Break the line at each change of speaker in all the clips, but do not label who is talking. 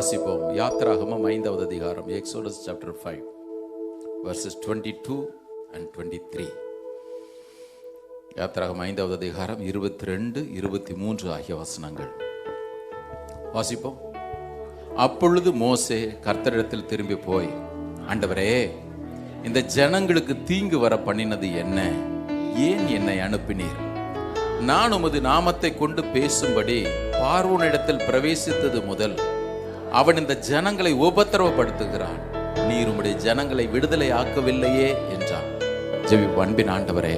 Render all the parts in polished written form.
வாசிப்போம். யாத்திராகமம் 5வது அதிகாரம், எக்ஸோடஸ் சாப்டர் 5 verses 22 and 23. யாத்திராகமம் 5வது அதிகாரம் 22, 23 ஆகிய வசனங்கள் வாசிப்போம். அப்பொழுது மோசே கர்த்தரிடத்தில் திரும்பி போய், ஆண்டவரே, இந்த ஜனங்களுக்கு தீங்கு வர பண்ணினது என்ன? ஏன் என்னை அனுப்பினீர்? நான் உமது நாமத்தை கொண்டு பேசும்படி பார்வோனிடத்தில் பிரவேசித்தது முதல் அவன் இந்த ஜனங்களை உபத்திரவப்படுத்துகிறான். நீர் உம்முடைய ஜனங்களை விடுதலை ஆக்கவில்லையே என்றான். ஜெபிப்போம். அன்பின் ஆண்டவரே,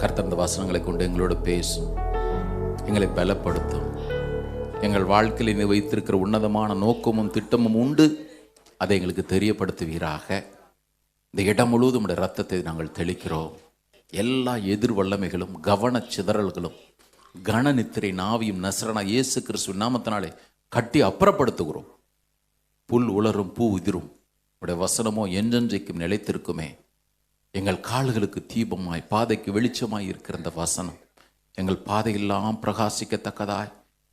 கர்த்தர் இந்த வசனங்களை கொண்டு எங்களோடு பேசும், எங்களை பலப்படுத்தும். எங்கள் வாழ்க்கையில் நீ வைத்திருக்கிற உன்னதமான நோக்கமும் திட்டமும் உண்டு, அதை எங்களுக்கு தெரியப்படுத்துவீராக. இந்த இடம் முழுவதும் உடைய ரத்தத்தை நாங்கள் தெளிக்கிறோம். எல்லா எதிர் வல்லமைகளும் கவன சிதறல்களும் கனநித்திரை நாவியும் நசரனா இயேசு கிறிஸ்துவின் நாமத்தினாலே கட்டி அப்புறப்படுத்துகிறோம். புல் உலரும் பூ உதிரும், உடைய வசனமோ என்றென்றைக்கும் நிலைத்திருக்குமே. எங்கள் கால்களுக்கு தீபமாய் பாதைக்கு வெளிச்சமாய் இருக்கிற இந்த வசனம் எங்கள் பாதையெல்லாம் பிரகாசிக்கத்தக்கதாய்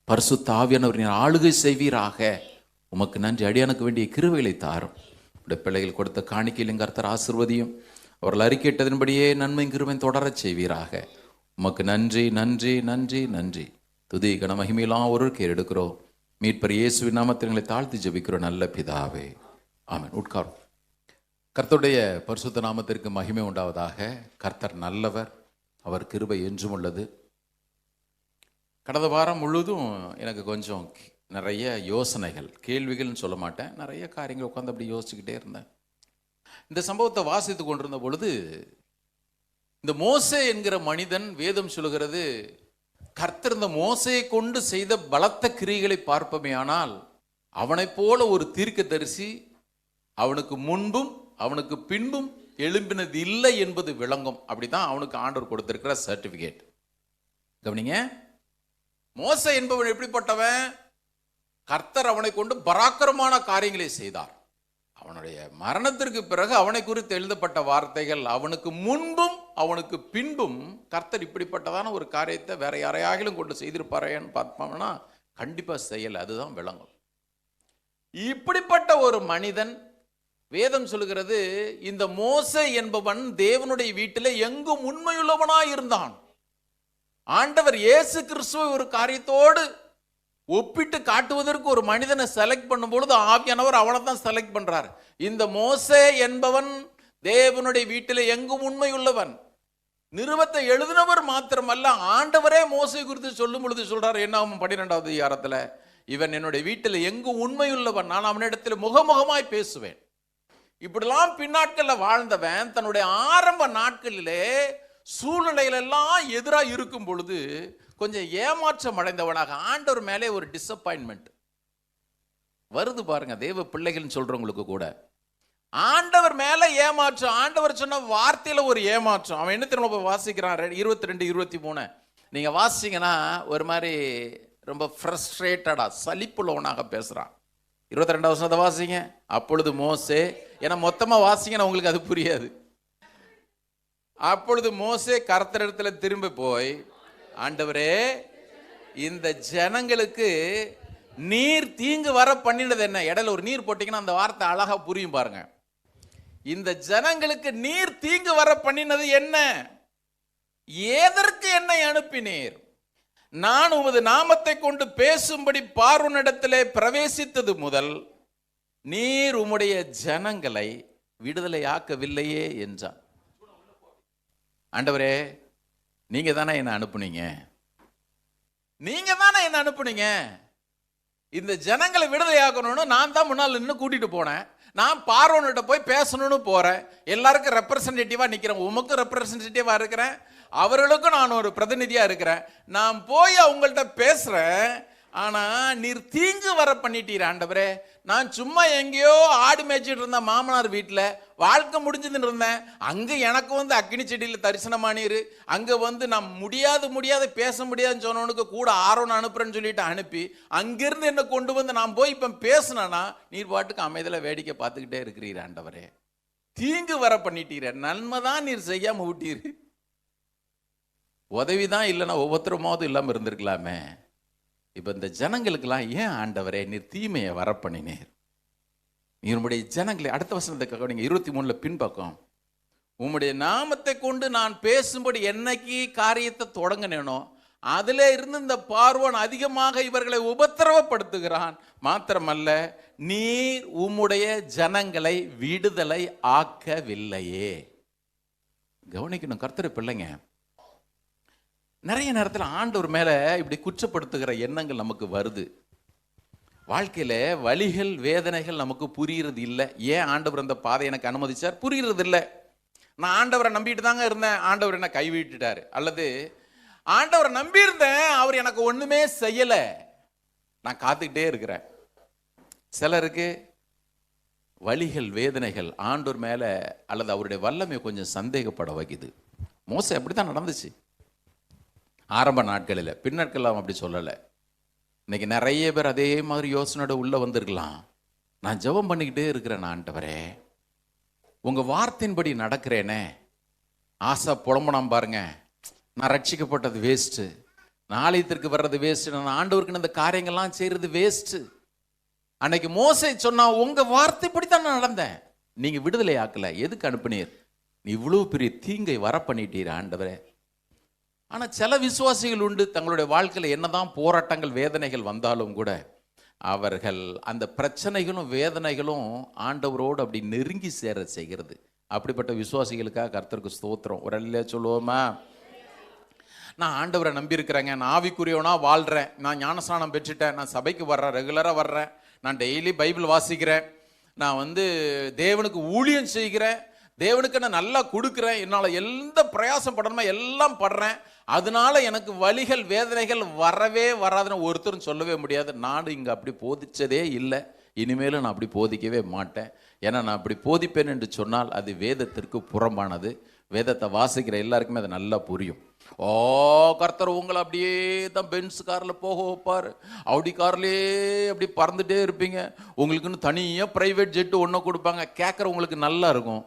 பரிசுத்த ஆவியானவரின் ஆளுகை செய்வீராக. உமக்கு நன்றி. அடியானுக்கு வேண்டிய கிருபைகளை தாரும். உடைய பிள்ளைகள் கொடுத்த காணிக்கையில் கர்த்தர் ஆசீர்வதியும். அவர்கள் அறிக்கையிட்டதன்படியே நன்மை கிருபையும் தொடரச் செய்வீராக. உமக்கு நன்றி, நன்றி, நன்றி, நன்றி. துதி கன மகிமையெல்லாம் ஒருவருக்கு எடுக்கிறோம். மீட்பர் இயேசுவின் நாமத்தில் எங்களை தாழ்த்தி ஜெபிக்கிறோம் நல்ல பிதாவே, ஆமென். உட்காரும். கர்த்தருடைய பரிசுத்த நாமத்திற்கு மகிமை உண்டாவதாக. கர்த்தர் நல்லவர், அவர் கிருபை என்றும் உள்ளது. கடந்த வாரம் முழுவதும் எனக்கு கொஞ்சம் நிறைய யோசனைகள், கேள்விகள்னு சொல்ல மாட்டேன், நிறைய காரியங்கள் உட்காந்து அப்படி யோசிச்சுக்கிட்டே இருந்தேன். இந்த சம்பவத்தை வாசித்து கொண்டிருந்த பொழுது, இந்த மோசே என்கிற மனிதன், வேதம் சொல்லுகிறது, கர்த்தர் இந்த மோசையை கொண்டு செய்த பலத்த கிரியைகளை பார்ப்பமே ஆனால் அவனை போல ஒரு தீர்க்கதரிசி அவனுக்கு முன்பும் அவனுக்கு பின்பும் எழும்பினது இல்லை என்பது விளங்கும். அப்படிதான் அவனுக்கு ஆண்டவர் கொடுத்திருக்கிற சர்டிபிகேட். கவனிங்க, மோசே என்பவன் எப்படிப்பட்டவன்? கர்த்தர் அவனை கொண்டு பராக்கிரமான காரியங்களை செய்தார். அவனுடைய மரணத்திற்கு பிறகு அவனை குறித்து எழுதப்பட்ட வார்த்தைகள், அவனுக்கு முன்பும் அவனுக்கு பின்பும் கர்த்தர் இப்படிப்பட்டதான ஒரு காரியத்தை வேற யாரையாகிலும் கொண்டு செய்திருப்பாரேன்னு பார்த்தோம்னா கண்டிப்பா செய்யல. அதுதான் விளங்கும். இப்படிப்பட்ட ஒரு மனிதன், வேதம் சொல்லுகிறது, இந்த மோசே என்பவன் தேவனுடைய வீட்டில் எங்கும் உண்மையுள்ளவனாய் இருந்தான். ஆண்டவர் இயேசு கிறிஸ்துவை ஒரு காரியத்தோடு ஒப்பிட்டு காட்டுவதற்கு ஒரு மனிதனை செலக்ட் பண்ணும் பொழுது ஆவியானவர் அவனை தான் செலக்ட் பண்றார். இந்த மோசே என்பவன் தேவனுடைய வீட்டில் எங்கும் உண்மையுள்ளவன். நிருபத்தை எழுதினவர் மாத்திரமல்ல, ஆண்டவரே மோசே குறித்து சொல்லும் பொழுது சொல்றார், என்னாகும் 12வது அதிகாரத்துல, இவன் என்னுடைய வீட்டில் எங்கும் உண்மையுள்ளவன், நான் அவனிடத்தில் முகமுகமாய் பேசுவேன். இப்படிலாம் பின்னாட்கள்ல வாழ்ந்தவன் தன்னுடைய ஆரம்ப நாட்களிலே சூழ்நிலையிலெல்லாம் எதிராக இருக்கும் பொழுது கொஞ்சம் ஏமாற்றம் அடைந்தவனாக, ஆண்டவர் மேலே ஒரு டிசப்பாயின்மெண்ட் வருது பாருங்க. தேவ பிள்ளைகள்னு சொல்றவங்களுக்கு கூட ஆண்டவர் மேல ஏமாற்றம். ஆண்டவர் சொன்ன வார்த்தையில ஒரு ஏமாற்றம். அவன் என்ன திரும்ப வாசிக்கிறான், 22, 23 நீங்க வாசிங்கன்னா ஒரு மாதிரி ரொம்ப ஃப்ரஸ்ட்ரேட்டடா சலிப்புள்ளவனாக பேசுறான். 22வது வசனத்தை வாசிங்க. அப்பொழுது மோசே, ஏன்னா மொத்தமா வாசிங்கன்னா உங்களுக்கு அது புரியாது. அப்பொழுது மோசே கர்த்தரிடத்தில் திரும்பி போய், ஆண்டவரே, இந்த ஜனங்களுக்கு நீர் தீங்கு வர பண்ணினது என்ன? இடையில ஒரு நீர் போட்டீங்கன்னா அந்த வார்த்தை அழகா புரியும் பாருங்க. இந்த ஜனங்களுக்கு நீர் தீங்கு வர பண்ணினது என்ன? எதற்கு என்னை அனுப்பினீர்? நான் உமது நாமத்தை கொண்டு பேசும்படி பார்வோனிடத்திலே பிரவேசித்தது முதல் நீர் உம்முடைய ஜனங்களை விடுதலை ஆக்கவில்லையே என்றான். ஆண்டவரே, நீங்க தானே என்ன அனுப்புனீங்க, நீங்க தானே என்ன அனுப்புனீங்க. இந்த ஜனங்களை விடுதலையாக்கணும்னு நான் தான் முன்னால் நின்று கூட்டிட்டு போனேன். நான் பார்வோன்கிட்ட போய் பேசணும்னு போறேன். எல்லாருக்கும் ரெப்ரசன்டேட்டிவா நிக்கிறேன், உமக்கும் ரெப்ரசன்டேட்டிவா இருக்கிறேன், அவர்களுக்கும் நான் ஒரு பிரதிநிதியா இருக்கிறேன். நான் போய் அவங்கள்ட்ட பேசுறேன். ஆனா நீர் தீங்கு வர பண்ணிட்டீர் ஆண்டவரே. நான் சும்மா எங்கேயோ ஆடு மேய்ச்சிட்டு இருந்தேன் மாமனார் வீட்டில், வாழ்க்கை முடிஞ்சுன்னு இருந்தேன். அங்கே எனக்கு வந்து அக்கினி செடியில் தரிசனமானீர். அங்கே வந்து நான் முடியாது பேச முடியாதுன்னு சொன்னவனுக்கு கூட ஆரோன் அனுப்புறேன்னு சொல்லிட்டு அனுப்பி அங்கிருந்து என்னை கொண்டு வந்து நான் போய் இப்போ பேசினேன்னா நீர் பாட்டுக்கு அமைதியில் வேடிக்கை பார்த்துக்கிட்டே இருக்கிறீர் ஆண்டவரே. தீங்கு வர பண்ணிட்டீர், நன்மை தான் நீர் செய்யாம விட்டீர். உதவிதான் இல்லைன்னா ஒவ்வொருத்தருமாவது இல்லாமல் இருந்திருக்கலாமே. இப்போ இந்த ஜனங்களுக்கெல்லாம் ஏன் ஆண்டவரே நீர் தீமையை வரப்பண்ணினீர்? நீர் உம்முடைய ஜனங்களை, அடுத்த வசனத்துக்காக நீங்கள் 23 பின்பக்கம், உம்முடைய நாமத்தை கொண்டு நான் பேசும்படி என்னைக்கு காரியத்தை தொடங்கினேனோ அதில் இருந்து இந்த பார்வோன் அதிகமாக இவர்களை உபத்திரவப்படுத்துகிறான். மாத்திரமல்ல, நீர் உம்முடைய ஜனங்களை விடுதலை ஆக்கவில்லையே. கவனிக்கணும் கர்த்தர் பிள்ளைங்க, நிறைய நேரத்தில் ஆண்டவர் மேலே இப்படி குற்றப்படுத்துகிற எண்ணங்கள் நமக்கு வருது. வாழ்க்கையில் வலிகள் வேதனைகள் நமக்கு புரிகிறது இல்லை. ஏன் ஆண்டவர் அந்த பாதை எனக்கு அனுமதிச்சார் புரிகிறது இல்லை. நான் ஆண்டவரை நம்பிட்டு தாங்க இருந்தேன், ஆண்டவர் என்ன கைவிட்டுட்டாரு. அல்லது ஆண்டவரை நம்பியிருந்தேன், அவர் எனக்கு ஒன்றுமே செய்யலை, நான் காத்துக்கிட்டே இருக்கிறேன். சிலருக்கு வலிகள் வேதனைகள் ஆண்டவர் மேலே அல்லது அவருடைய வல்லமை கொஞ்சம் சந்தேகப்பட வைக்குது. மோசே அப்படி தான் நடந்துச்சு ஆரம்ப நாட்களில். பின்னாட்கள் அப்படி சொல்லலை. இன்னைக்கு நிறைய பேர் அதே மாதிரி யோசனையோட உள்ளே வந்திருக்கலாம். நான் ஜெபம் பண்ணிக்கிட்டே இருக்கிறேன், ஆண்டவரே உங்கள் வார்த்தையின்படி நடக்கிறேனே. ஆசை புலம்புனாம் பாருங்க, நான் ரட்சிக்கப்பட்டது வேஸ்ட்டு, நாளையத்திற்கு வர்றது வேஸ்ட்டு, நான் ஆண்டவருக்கு இந்த காரியங்கள்லாம் செய்கிறது வேஸ்ட்டு. அன்னைக்கு மோசே சொன்னா, உங்கள் வார்த்தைப்படி தான் நான் நடந்தேன், நீங்கள் விடுதலை ஆக்கலை, எதுக்கு அனுப்பினீர்? நீ இவ்வளோ பெரிய தீங்கை வர பண்ணிட்டீர் ஆண்டவரே. ஆனால் சில விசுவாசிகள் உண்டு, தங்களுடைய வாழ்க்கையில் என்னதான் போராட்டங்கள் வேதனைகள் வந்தாலும் கூட அவர்கள் அந்த பிரச்சனைகளும் வேதனைகளும் ஆண்டவரோடு அப்படி நெருங்கி சேர செய்கிறது. அப்படிப்பட்ட விசுவாசிகளுக்காக கர்த்தருக்கு ஸ்தோத்திரம். ஒரு அல்லையா சொல்லுவோமா? நான் ஆண்டவரை நம்பியிருக்கிறேங்க, நான் ஆவிக்குரியவனா வாழ்கிறேன், நான் ஞானஸ்நானம் பெற்றுட்டேன், நான் சபைக்கு வர்றேன், ரெகுலராக வர்றேன், நான் டெய்லி பைபிள் வாசிக்கிறேன், நான் தேவனுக்கு ஊழியம் செய்கிறேன், தேவனுக்கு நான் நல்லா கொடுக்குறேன், என்னால் எந்த பிரயாசம் படணுமோ எல்லாம் படுறேன், அதனால எனக்கு வலிகள் வேதனைகள் வரவே வராதுன்னு ஒருத்தரும் சொல்லவே முடியாது. நான் இங்கே அப்படி போதிச்சதே இல்லை, இனிமேலும் நான் அப்படி போதிக்கவே மாட்டேன். ஏன்னா நான் அப்படி போதிப்பேன் என்று சொன்னால் அது வேதத்திற்கு புறம்பானது. வேதத்தை வாசிக்கிற எல்லாருக்குமே அது நல்லா புரியும். கர்த்தர் உங்களை அப்படியே தான் பென்ஸ் காரில் போக வைப்பார், ஆடி கார்லேயே அப்படி பறந்துட்டே இருப்பீங்க, உங்களுக்குன்னு தனியாக ப்ரைவேட் ஜெட்டு ஒன்று கொடுப்பாங்க, கேட்குறவங்களுக்கு நல்லா இருக்கும்.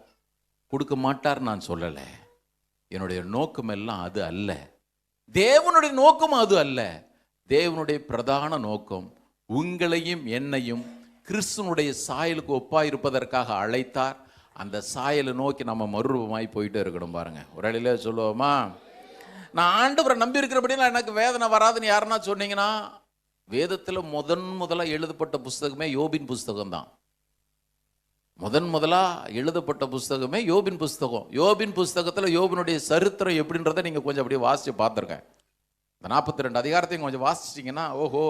கொடுக்க மாட்டார் நான் சொல்லலை. என்னுடைய நோக்கம் எல்லாம் அது அல்ல, தேவனுடைய நோக்கம் அது அல்ல. தேவனுடைய பிரதான நோக்கம் உங்களையும் என்னையும் கிறிஸ்துவனுடைய சாயலுக்கு ஒப்பாயிருப்பதற்காக அழைத்தார். அந்த சாயலை நோக்கி நம்ம மறுரூபமாய் போயிட்டே இருக்கணும். பாருங்க, ஒரு இடையில சொல்லுவோமா, நான் ஆண்டவரை நம்பி இருக்கிறபடினா எனக்கு வேதனை வராதுன்னு யாருன்னா சொன்னீங்கன்னா, வேதத்தில் முதலாக எழுதப்பட்ட புஸ்தகமே யோபின் புஸ்தகம் தான். முதலாக எழுதப்பட்ட புஸ்தகமே யோபின் புஸ்தகம். யோபின் புஸ்தகத்தில் யோபினுடைய சரித்திரம் எப்படின்றத நீங்கள் கொஞ்சம் அப்படியே வாசித்து பார்த்துருக்கேன். இந்த 42 அதிகாரத்தையும் கொஞ்சம் வாசிச்சிட்டிங்கன்னா, ஓஹோ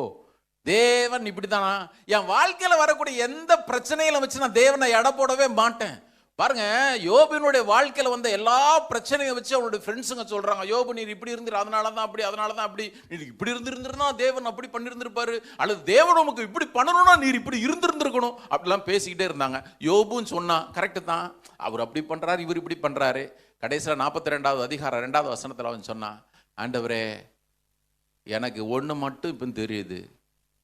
தேவன் இப்படி தானா. என் வாழ்க்கையில் வரக்கூடிய எந்த பிரச்சனையில வச்சு நான் தேவனை எடை போடவே மாட்டேன். பாருங்க, யோபினுடைய வாழ்க்கையில் வந்த எல்லா பிரச்சனையை வச்சு அவனுடைய ஃப்ரெண்ட்ஸுங்க சொல்றாங்க, யோபு நீர் இப்படி இருந்துரு, அதனால தான் அப்படி, நீர் இப்படி இருந்திருந்தா தேவன் அப்படி பண்ணியிருந்திருப்பாரு, அல்லது தேவன் நமக்கு இப்படி பண்ணணும்னா நீர் இப்படி இருந்திருந்திருக்கணும், அப்படிலாம் பேசிக்கிட்டே இருந்தாங்க. யோபுன்னு சொன்னா கரெக்டு தான், அவர் அப்படி பண்றாரு, இவர் இப்படி பண்றாரு. கடைசியில் 42வது அதிகாரம் 2வது வசனத்தில் அவன் சொன்னான், ஆண்டவரே எனக்கு ஒன்று மட்டும் இப்போ தெரியுது,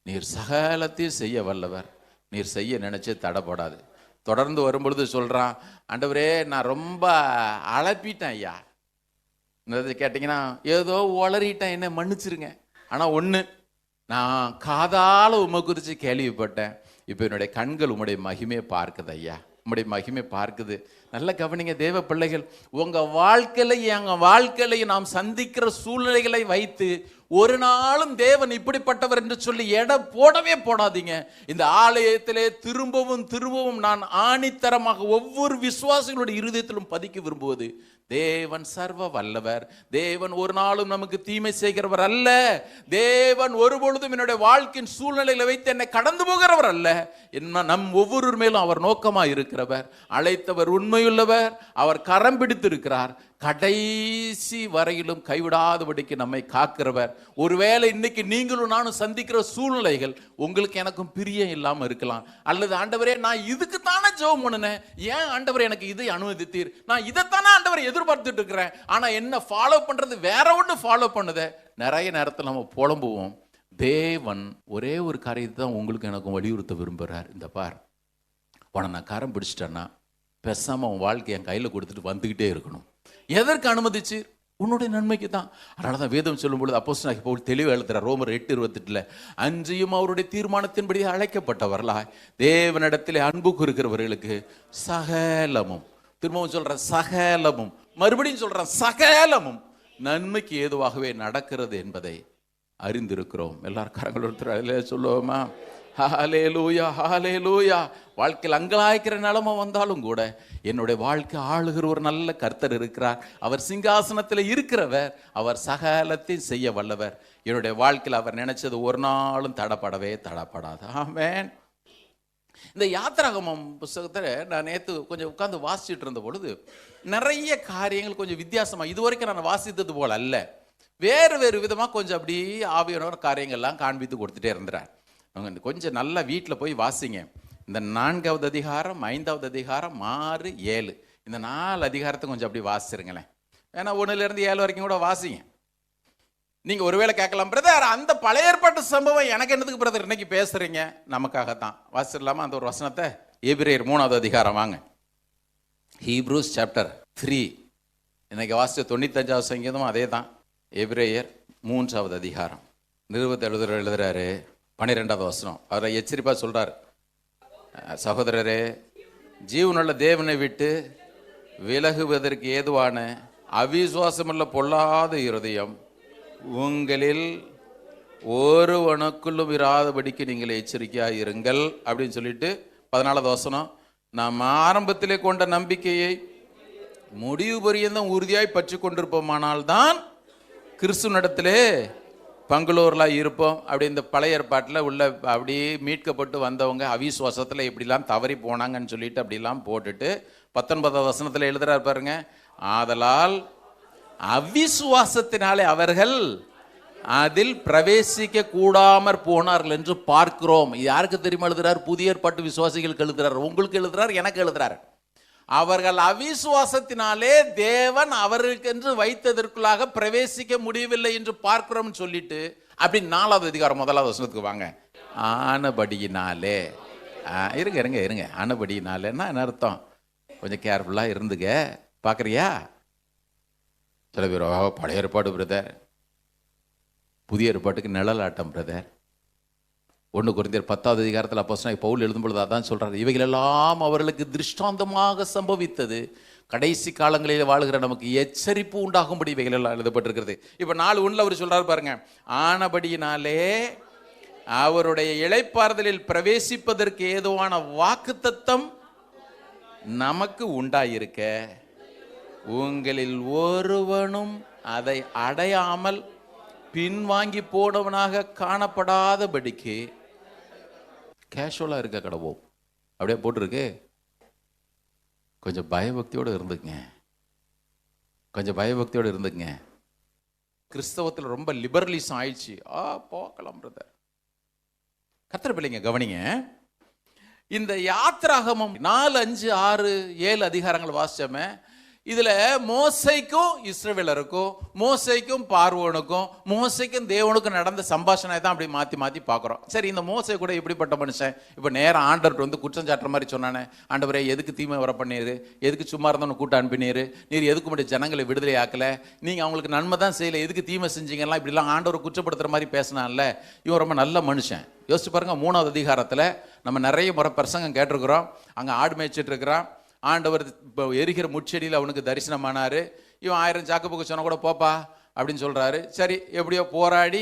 நீர் சகலத்தையும் செய்ய வல்லவர், நீர் செய்ய நினைச்சே தடைப்படாது. தொடர்ந்து வரும்பொழுது சொல்கிறான், ஆண்டவரே நான் ரொம்ப அழப்பிட்டேன் ஐயா, கேட்டிங்கன்னா ஏதோ உளறிட்டேன், என்ன மன்னிச்சிருங்க. ஆனால் ஒன்று, நான் காதால் உமை குறித்து கேள்விப்பட்டேன், இப்போ என்னுடைய கண்கள் உம்முடைய மகிமையை பார்க்குது ஐயா, உம்முடைய மகிமை பார்க்குது. நல்ல கவனிங்க தேவ பிள்ளைகள், உங்கள் வாழ்க்கையிலையும் எங்கள் வாழ்க்கையிலையும் நாம் சந்திக்கிற சூழ்நிலைகளை வைத்து ஒரு நாளும் தேவன் இப்படிப்பட்டவர் என்று சொல்லி எடை போடவே போடாதீங்க. இந்த ஆலயத்திலே திரும்பவும் நான் ஆணித்தரமாக ஒவ்வொரு விசுவாசிகளுடைய இருதயத்திலும் பதிக்க விரும்புவது, தேவன் சர்வ வல்லவர், தேவன் ஒரு நாளும் நமக்கு தீமை செய்கிறவர் அல்ல, தேவன் ஒருபொழுதும் என்னுடைய வாழ்க்கையின் சூழ்நிலையில வைத்து என்னை கடந்து போகிறவர் அல்ல, நம் ஒவ்வொரு மேலும் அவர் நோக்கமாக இருக்கிறவர், அழைத்தவர் உண்மையுள்ளவர், அவர் கரம் பிடித்திருக்கிறார், கடைசி வரையிலும் கைவிடாதபடிக்கு நம்மை காக்கிறவர். ஒருவேளை இன்னைக்கு நீங்களும் நானும் சந்திக்கிற சூழ்நிலைகள் உங்களுக்கு எனக்கும் பிரியம் இல்லாமல் இருக்கலாம், அல்லது ஆண்டவரே நான் இதுக்கு தானே ஜெபம் பண்ணினேன், ஏன் ஆண்டவரே எனக்கு இதை அனுமதித்தீர், நான் இதைத்தானே ஆண்டவரை எதிர்பார்த்துட்டு இருக்கிறேன், ஆனால் என்ன ஃபாலோ பண்றது வேற ஒன்று ஃபாலோ பண்ணுத. நிறைய நேரத்தில் நம்ம புலம்புவோம். தேவன் ஒரே ஒரு காரியத்தை தான் உங்களுக்கு எனக்கும் வலியுறுத்த விரும்புகிறார். இந்த பார், உன நான் கரம் பிடிச்சிட்டேன்னா பேசாமல் உன் வாழ்க்கை என் கையில் கொடுத்துட்டு வந்துக்கிட்டே இருக்கணும். எதற்கு அனுமதிச்சு? உன்னுடைய நன்மைக்கு தான். அதனால தான் வேதம் சொல்லும் பொழுது அப்போஸ்தலனாகிய பவுல் தெளிவாக எழுதுறார் ரோமர் 8:28, அன்றியும் அவருடைய தீர்மானத்தின்படி அழைக்கப்பட்டவர்களாய் தேவனிடத்திலே அன்பு கூறுகிறவர்களுக்கு சகலமும், திரும்பவும் சொல்றேன் சகலமும், மறுபடியும் சொல்றேன் சகலமும் நன்மைக்கு ஏதுவாகவே நடக்கிறது என்பதை அறிந்திருக்கிறோம். எல்லாரும் கரங்கள் ஒருத்தர் சொல்லுவோமா? ஹல்லேலூயா, ஹல்லேலூயா. வாழ்க்கையில் அங்கலாய்க்கிற நிலைமை வந்தாலும் கூட என்னுடைய வாழ்க்கை ஆளுகிற ஒரு நல்ல கர்த்தர் இருக்கிறார். அவர் சிங்காசனத்தில் இருக்கிறவர், அவர் சகலத்தையும் செய்ய வல்லவர். என்னுடைய வாழ்க்கையில் அவர் நினைச்சது ஒரு நாளும் தடப்படாது. ஆமென். இந்த யாத்திராகமம் புஸ்தகத்தை நான் நேற்று கொஞ்சம் உட்கார்ந்து வாசிச்சுட்டு இருந்த பொழுது நிறைய காரியங்கள் கொஞ்சம் வித்தியாசமாக, இதுவரைக்கும் நான் வாசித்தது போல அல்ல, வேறு விதமாக கொஞ்சம் அப்படி ஆவியானவர் காரியங்கள்லாம் காண்பித்து கொடுத்துட்டே இருந்தார். அவங்க கொஞ்சம் நல்லா வீட்டில் போய் வாசிங்க. இந்த 4வது அதிகாரம், 5வது அதிகாரம், 6, 7 இந்த 4 அதிகாரத்தை கொஞ்சம் அப்படி வாசிச்சிருங்களேன். ஏன்னா 1லேருந்து 7 வரைக்கும் கூட வாசிங்க. நீங்கள் ஒருவேளை கேட்கலாம், பிரதர் அந்த பழைய ஏற்பாட்டு சம்பவம் எனக்கு என்னதுக்கு பிரதர் இன்னைக்கு பேசுறீங்க? நமக்காகத்தான். வாசிடலாமா அந்த ஒரு வசனத்தை? எபிரேயர் 3வது அதிகாரம் வாங்க. ஹீப்ரூஸ் சாப்டர் 3 இன்னைக்கு வாசிச்ச 95வது சங்கீதமும் அதே தான். எபிரேயர் 3வது அதிகாரம் நிருபத்தை எழுதுறாரு 12வது வசனம். அவரை எச்சரிப்பா சொல்றாரு, சகோதரரே, ஜீவனுள்ள தேவனை விட்டு விலகுவதற்கு ஏதுவான அவிசுவாசமுள்ள பொல்லாத இருதயம் உங்களில் ஒருவனுக்குள்ளும் இராதபடிக்கு நீங்கள் எச்சரிக்கையாக இருங்கள் அப்படின்னு சொல்லிட்டு 14வது வசனம், நாம் ஆரம்பத்திலே கொண்ட நம்பிக்கையை முடிவு பரியந்தம் உறுதியாய் பற்றி கொண்டிருப்போமானால் தான் கிறிஸ்துவனிடத்திலே பங்குலோர்களாக இருப்போம். அப்படி இந்த பழைய ஏற்பாட்டில் உள்ள அப்படியே மீட்கப்பட்டு வந்தவங்க அவிசுவாசத்தில் இப்படிலாம் தவறி போனாங்கன்னு சொல்லிட்டு அப்படிலாம் போட்டுட்டு 19வது வசனத்தில் எழுதுறாரு பாருங்க, ஆதலால் அவிசுவாசத்தினாலே அவர்கள் அதில் பிரவேசிக்க கூடாமற் போனார்கள் என்று பார்க்கிறோம். யாருக்கு தெரியுமா எழுதுறார்? புதிய ஏற்பாட்டு விசுவாசிகளுக்கு எழுதுறார், உங்களுக்கு எழுதுறார், எனக்கு எழுதுறார். அவர்கள் அவிசுவாசத்தினாலே தேவன் அவர்களுக்கென்று வைத்ததற்குள்ளாக பிரவேசிக்க முடியவில்லை என்று பார்க்கிறோம் சொல்லிட்டு அப்படி 4வது அதிகாரம் 1வது வசனத்துக்கு வாங்க. ஆனபடியினாலே, இருங்க, ஆனபடியினாலேன்னா என்ன அர்த்தம்? கொஞ்சம் கேர்ஃபுல்லாக இருந்துங்க. பார்க்குறியா? சில பேர் பழைய ஏற்பாடு பிரதர், புதிய ஏற்பாட்டுக்கு நிழலாட்டம் பிரதர். 1 கொரிந்தியர் 10வது அதிகாரத்தில் அப்போஸ்தலனாகிய பவுல் எழுதும் பொழுது அதான் சொல்றாரு, இவைகளெல்லாம் அவர்களுக்கு திருஷ்டாந்தமாக சம்பவித்தது, கடைசி காலங்களில் வாழ்கிற நமக்கு எச்சரிப்பு உண்டாகும்படி இவைகளெல்லாம் எழுதப்பட்டிருக்கிறது. இப்போ 4:1 அவர் சொல்றாரு பாருங்க, ஆனபடியினாலே அவருடைய இளைப்பாறுதலில் பிரவேசிப்பதற்கு ஏதுவான வாக்குத்தத்தம் நமக்கு உண்டாயிருக்க உங்களில் ஒருவனும் அதை அடையாமல் பின்வாங்கி போனவனாக காணப்படாதபடிக்கு கேஷுவலாக இருக்க கடவோம். அப்படியே போட்டிருக்கு. கொஞ்சம் பயபக்தியோடு இருந்துங்க. கிறிஸ்தவத்தில் ரொம்ப லிபரலிசம் ஆயிடுச்சு. பார்க்கலாம் பிரதர். கர்த்தர் பிள்ளைங்க கவனிங்க, இந்த யாத்திராகமம் 4, 5, 6, 7 அதிகாரங்கள் வாசிச்சோமே, இதுல மோசைக்கும் இஸ்ரவேலருக்கும், மோசைக்கும் பார்வோனுக்கும், மோசைக்கும் தேவனுக்கும் நடந்த சம்பாஷணை தான் அப்படி மாற்றி பார்க்குறோம். சரி, இந்த மோசை கூட இப்படிப்பட்ட மனுஷன் இப்போ நேரம் ஆண்டவர்கிட்ட வந்து குற்றம் சாட்டுற மாதிரி சொன்னானே, ஆண்டவரே எதுக்கு தீமை வர பண்ணீரு, எதுக்கு சும்மா இருந்தவனு கூட்ட அனுப்பினீரு, நீர் எதுக்கு மட்டும் ஜனங்களை விடுதலை ஆக்கலை, நீங்கள் அவங்களுக்கு நன்மை தான் செய்யலை, எதுக்கு தீமை செஞ்சீங்கலாம், இப்படிலாம் ஆண்டவரை குற்றப்படுத்துகிற மாதிரி பேசினான்ல. இவன் ரொம்ப நல்ல மனுஷன். யோசிச்சு பாருங்க, 3வது அதிகாரத்தில் நம்ம நிறைய முறை பிரசங்கம் கேட்டிருக்கிறோம். அங்கே ஆடு மேய்ச்சிட்டு இருக்கிறான். ஆண்டவர் எரிகிற முட்செடியில் அவனுக்கு தரிசனமானார். இவன் 1000 சாக்கு சொன்ன கூட போப்பா அப்படின்னு சொல்கிறாரு. சரி, எப்படியோ போராடி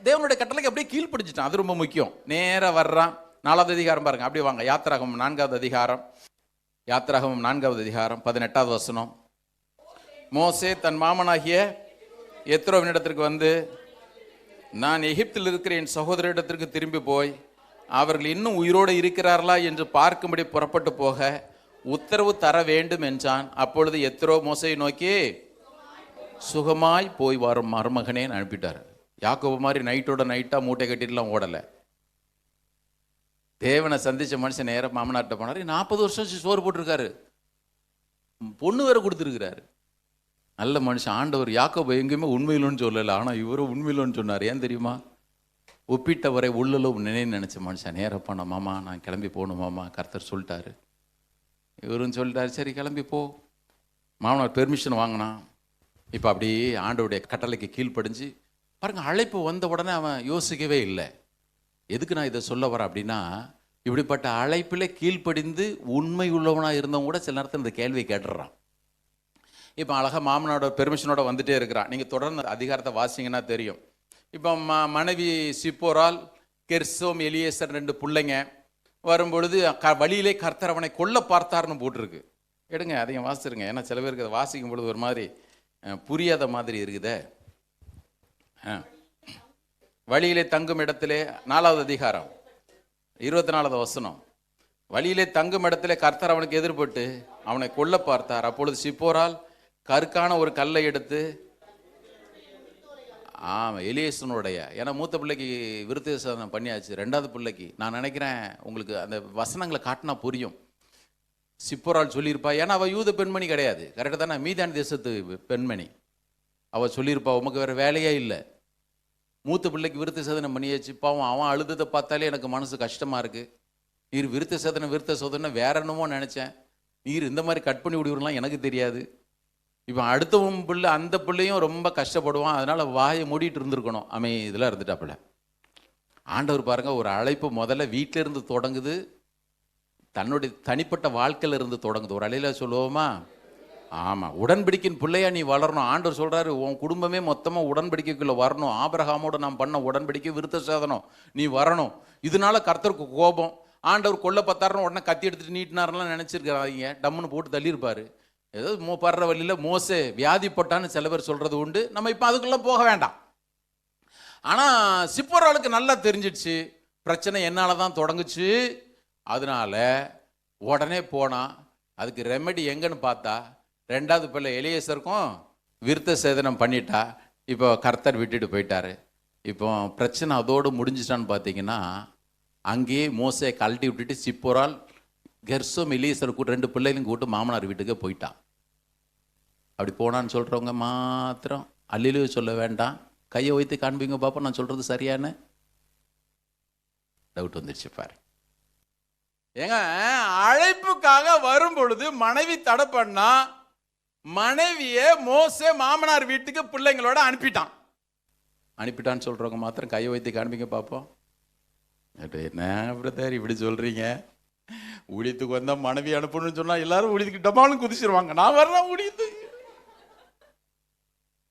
தேவனுடைய கட்டளைக்கு அப்படியே கீழ்ப்பிடிச்சிட்டான். அது ரொம்ப முக்கியம். நேராக வர்றான். 4வது அதிகாரம் பாருங்க, அப்படியே வாங்க. யாத்திராகமம் 4வது அதிகாரம் 18வது வசனம். மோசே தன் மாமனாகிய எத்ரோவினிடத்திற்கு வந்து, நான் எகிப்தில் இருக்கிற என் சகோதரிடத்திற்கு திரும்பி போய் அவர்கள் இன்னும் உயிரோடு இருக்கிறார்களா என்று பார்க்கும்படி புறப்பட்டு போக உத்தரவு தர வேண்டும் என்றான். அப்பொழுது எத்ரோ மோசையை நோக்கி, சுகமாய் போய் வரும் மருமகனே அனுப்பிட்டார். யாக்கோபு மாதிரி நைட்டாக மூட்டை கட்டிட்டுலாம் ஓடலை. தேவனை சந்திச்ச மனுஷன் நேரம் மாமனார்ட்ட போனார். 40 வருஷம் சோறு போட்டிருக்காரு, பொண்ணு வேற கொடுத்துருக்கிறாரு. நல்ல மனுஷன். ஆண்டவர் யாக்கோபு எங்கேயுமே உண்மையிலன்னு சொல்லலை, ஆனால் இவரும் உண்மையிலன்னு சொன்னார். ஏன் தெரியுமா? ஒப்பிட்டவரை உள்ளலும் நினைச்ச மனுஷன். நேரம் போன, மாமா நான் கிளம்பி போகணும் மாமா, கர்த்தர் சொல்லிட்டாரு. இவருன்னு சொல்லிட்டாரு. சரி கிளம்பி போ. மாமனார் பெர்மிஷன் வாங்கினான். இப்போ அப்படி ஆண்டவருடைய கட்டளைக்கு கீழ்ப்படிஞ்சு பாருங்க, அழைப்பு வந்த உடனே அவன் யோசிக்கவே இல்லை. எதுக்கு நான் இதை சொல்ல வரேன் அப்படின்னா, இப்படிப்பட்ட அழைப்பில் கீழ்ப்படிந்து உண்மை உள்ளவனாக இருந்தவங்க கூட சில நேரத்தில் இந்த கேள்வியை கேட்டுடுறான். இப்போ அழகாக மாமனோட பெர்மிஷனோட வந்துட்டே இருக்கிறான். நீங்கள் தொடர்ந்து அதிகாரத்தை வாசிங்கன்னா தெரியும். இப்போ மனைவி சிப்போரால், கெர்சோம், எலியேசர் 2 பிள்ளைங்க வரும்பொழுது வழியிலே கர்த்தர் அவனை கொல்ல பார்த்தார்னு போட்டிருக்கு. எடுங்க அதையும் வாசிருங்க. ஏன்னா சில பேருக்கு அதை வாசிக்கும் பொழுது ஒரு மாதிரி புரியாத மாதிரி இருக்குதே. வழியிலே தங்கும் இடத்திலே 4வது அதிகாரம் 24வது வசனம். வழியிலே தங்கும் இடத்திலே கர்த்தர் அவனுக்கு எதிர்பட்டு அவனை கொல்ல பார்த்தார். அப்பொழுது சிப்போரால் கருக்கான ஒரு கல்லை எடுத்து, எலியேசனுடைய, ஏன்னா மூத்த பிள்ளைக்கு விருத்த சேதனம் பண்ணியாச்சு, 2வது பிள்ளைக்கு நான் நினைக்கிறேன் உங்களுக்கு அந்த வசனங்களை காட்டினா புரியும். சிப்போரால் சொல்லியிருப்பா, ஏன்னா அவள் யூத பெண்மணி கிடையாது, கரெக்டாக தானே, மீதான தேசத்து பெண்மணி. அவள் சொல்லியிருப்பா, உமக்கு வேறு வேலையே இல்லை, மூத்த பிள்ளைக்கு விருத்த சேதனம் பண்ணியாச்சு, பாவம் அவன் அழுததை பார்த்தாலே எனக்கு மனசு கஷ்டமாக இருக்குது, நீர் விருத்த சேதனம் வேற என்னமோ நினச்சேன், நீர் இந்த மாதிரி கட் பண்ணி விடுவீங்களாம் எனக்கு தெரியாது. இப்போ அடுத்தவன் பிள்ளை, அந்த பிள்ளையும் ரொம்ப கஷ்டப்படுவான், அதனால் வாயை மூடிட்டு இருந்திருக்கணும், இதெல்லாம் இருந்துட்டாப்புல. ஆண்டவர் பாருங்கள், ஒரு அழைப்பு முதல்ல வீட்டில இருந்து தொடங்குது, தன்னுடைய தனிப்பட்ட வாழ்க்கையில் இருந்து தொடங்குது. ஒரு அழையில சொல்லுவோமா, ஆமாம், உடன்படிக்கையின் பிள்ளையா நீ வளரணும். ஆண்டவர் சொல்கிறாரு, உன் குடும்பமே மொத்தமாக உடன்படிக்கைக்குள்ளே வரணும். ஆபிரகாமோடு நான் பண்ண உடன்படிக்கை விருத்த சேதனம் நீ வரணும். இதனால கர்த்தருக்கு கோபம். ஆண்டவர் கொல்ல பத்தாருன்னு உடனே கத்தி எடுத்துட்டு நீட்டினாரெலாம் நினச்சிருக்கிறாங்க, டம்முன்னு போட்டு தள்ளியிருப்பார். ஏதோ படுற வழியில் மோசே வியாதிப்பட்டான்னு சில பேர் சொல்கிறது உண்டு. நம்ம இப்போ அதுக்குள்ளே போக வேண்டாம். ஆனால் சிப்போராளுக்கு நல்லா தெரிஞ்சிடுச்சு பிரச்சனை என்னால் தான் தொடங்குச்சு. அதனால உடனே போனால் அதுக்கு ரெமெடி எங்கன்னு பார்த்தா, 2வது பிள்ளை எலியேசருக்கும் விருத்த சேதனம் பண்ணிட்டா. இப்போ கர்த்தர் விட்டுட்டு போயிட்டாரு. இப்போ பிரச்சனை அதோடு முடிஞ்சிட்டான்னு பார்த்தீங்கன்னா, அங்கேயே மோசையை கழட்டி விட்டுட்டு சிப்போரால் கெர்சோம் எலியேசர் கூட்டு 2 பிள்ளைகளும் கூட்டு மாமனார் வீட்டுக்கே போயிட்டான். அப்படி போனான்னு சொல்கிறவங்க மாத்திரம் அல்லிலே சொல்ல வேண்டாம், கையை வைத்து காண்பீங்க பாப்பா, நான் சொல்கிறது சரியான டவுட் வந்துடுச்சு பாரு. ஏங்க, அழைப்புக்காக வரும் பொழுது மனைவி தடை பண்ணா, மனைவியை மோசே மாமனார் வீட்டுக்கு பிள்ளைங்களோட அனுப்பிட்டான்னு சொல்கிறவங்க மாத்திரம் கையை வைத்து காண்பீங்க பார்ப்போம். என்ன பிரதர் இப்படி சொல்கிறீங்க, ஊழியத்துக்கு வந்தா மனைவி அனுப்பணும்னு சொன்னால் எல்லாரும் ஊழியத்துக்கு டமாலும் குதிச்சிருவாங்க, நான் வர்றேன் ஊழியத்துக்கு.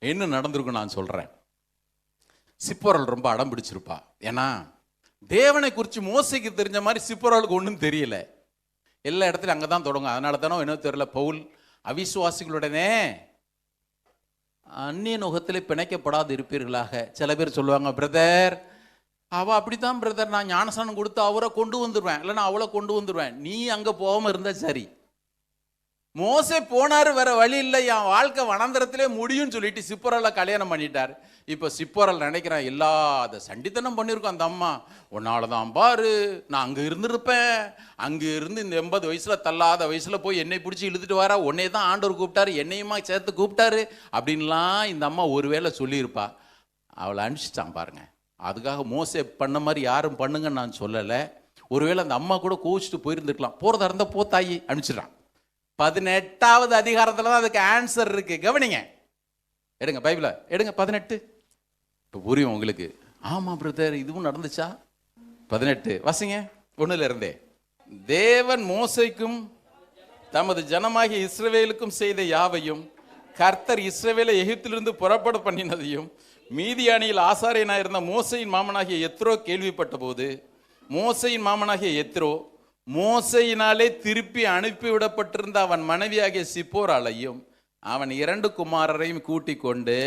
என்ன நடந்திருக்கும் நான் சொல்கிறேன். சிப்போரால் ரொம்ப அடம் பிடிச்சிருப்பா. ஏன்னா தேவனை குறித்து மோசைக்கு தெரிஞ்ச மாதிரி சிப்போராளுக்கு ஒன்றும் தெரியல. எல்லா இடத்துலையும் அங்கே தான் தொடங்கும். அதனால தானோ என்ன தெரியல, பவுல் அவிசுவாசிகளுடனே அந்நிய நுகத்தில் பிணைக்கப்படாது இருப்பீர்களாக. சில பேர் சொல்லுவாங்க, பிரதர் அவள் அப்படித்தான் பிரதர், நான் ஞானசானம் கொடுத்து அவரை கொண்டு வந்துடுவேன், இல்லைன்னா அவளை கொண்டு வந்துடுவேன், நீ அங்கே போகாமல் இருந்தா சரி. மோசே போனார், வேற வழி இல்லை, என் வாழ்க்கை வனாந்தரத்திலே முடியும்னு சொல்லிட்டு சிப்போரால கல்யாணம் பண்ணிட்டார். இப்போ சிப்போரால் நினைக்கிறேன், இல்லாத சண்டித்தனம் பண்ணியிருக்கோம் அந்த அம்மா, உன்னால தான் பாரு நான் அங்கே இருந்திருப்பேன், அங்கே இருந்து இந்த 80 வயசில் தள்ளாத வயசில் போய் என்னை பிடிச்சி இழுத்துட்டு வரா, உன்னை தான் ஆண்டவர் கூப்பிட்டாரு, என்னையுமா சேர்த்து கூப்பிட்டாரு அப்படின்லாம் இந்த அம்மா ஒருவேளை சொல்லியிருப்பா. அவளை அனுப்பிச்சிட்டான் பாருங்க. அதுக்காக மோசே பண்ண மாதிரி யாரும் பண்ணுங்கன்னு நான் சொல்லலை. ஒருவேளை அந்த அம்மா கூட கோச்சிட்டு போயிருந்துருக்கலாம், போகிறதா இருந்தால் போத்தாயி அனுப்பிச்சிடறான். 18வது அதிகாரத்தில் தான் அதுக்கு ஆன்சர் இருக்கு. கவனிங்க, எடுங்க பைபிளை எடுங்க, 18. இப்போ புரியும் உங்களுக்கு. ஆமா பிரதர் இதுவும் நடந்துச்சா? 18 வாசிங்க, 1ல இருந்தே. தேவன் மோசேக்கும் தமது ஜனமாகிய இஸ்ரவேலுக்கும் செய்த யாவையும், கர்த்தர் இஸ்ரவேலை எகிப்திலிருந்து புறப்பட பண்ணினதையும், மீதியானியில் ஆசாரியனாயிருந்த மோசையின் மாமனாகிய எத்ரோ கேள்விப்பட்ட போது, மோசையின் மாமனாகிய எத்ரோ மோசையினாலே திருப்பி அனுப்பிவிடப்பட்டிருந்த அவன் மனைவியாகிய சிப்போராளையும் அவன் 2 குமாரரையும் கூட்டிக் கொண்டு,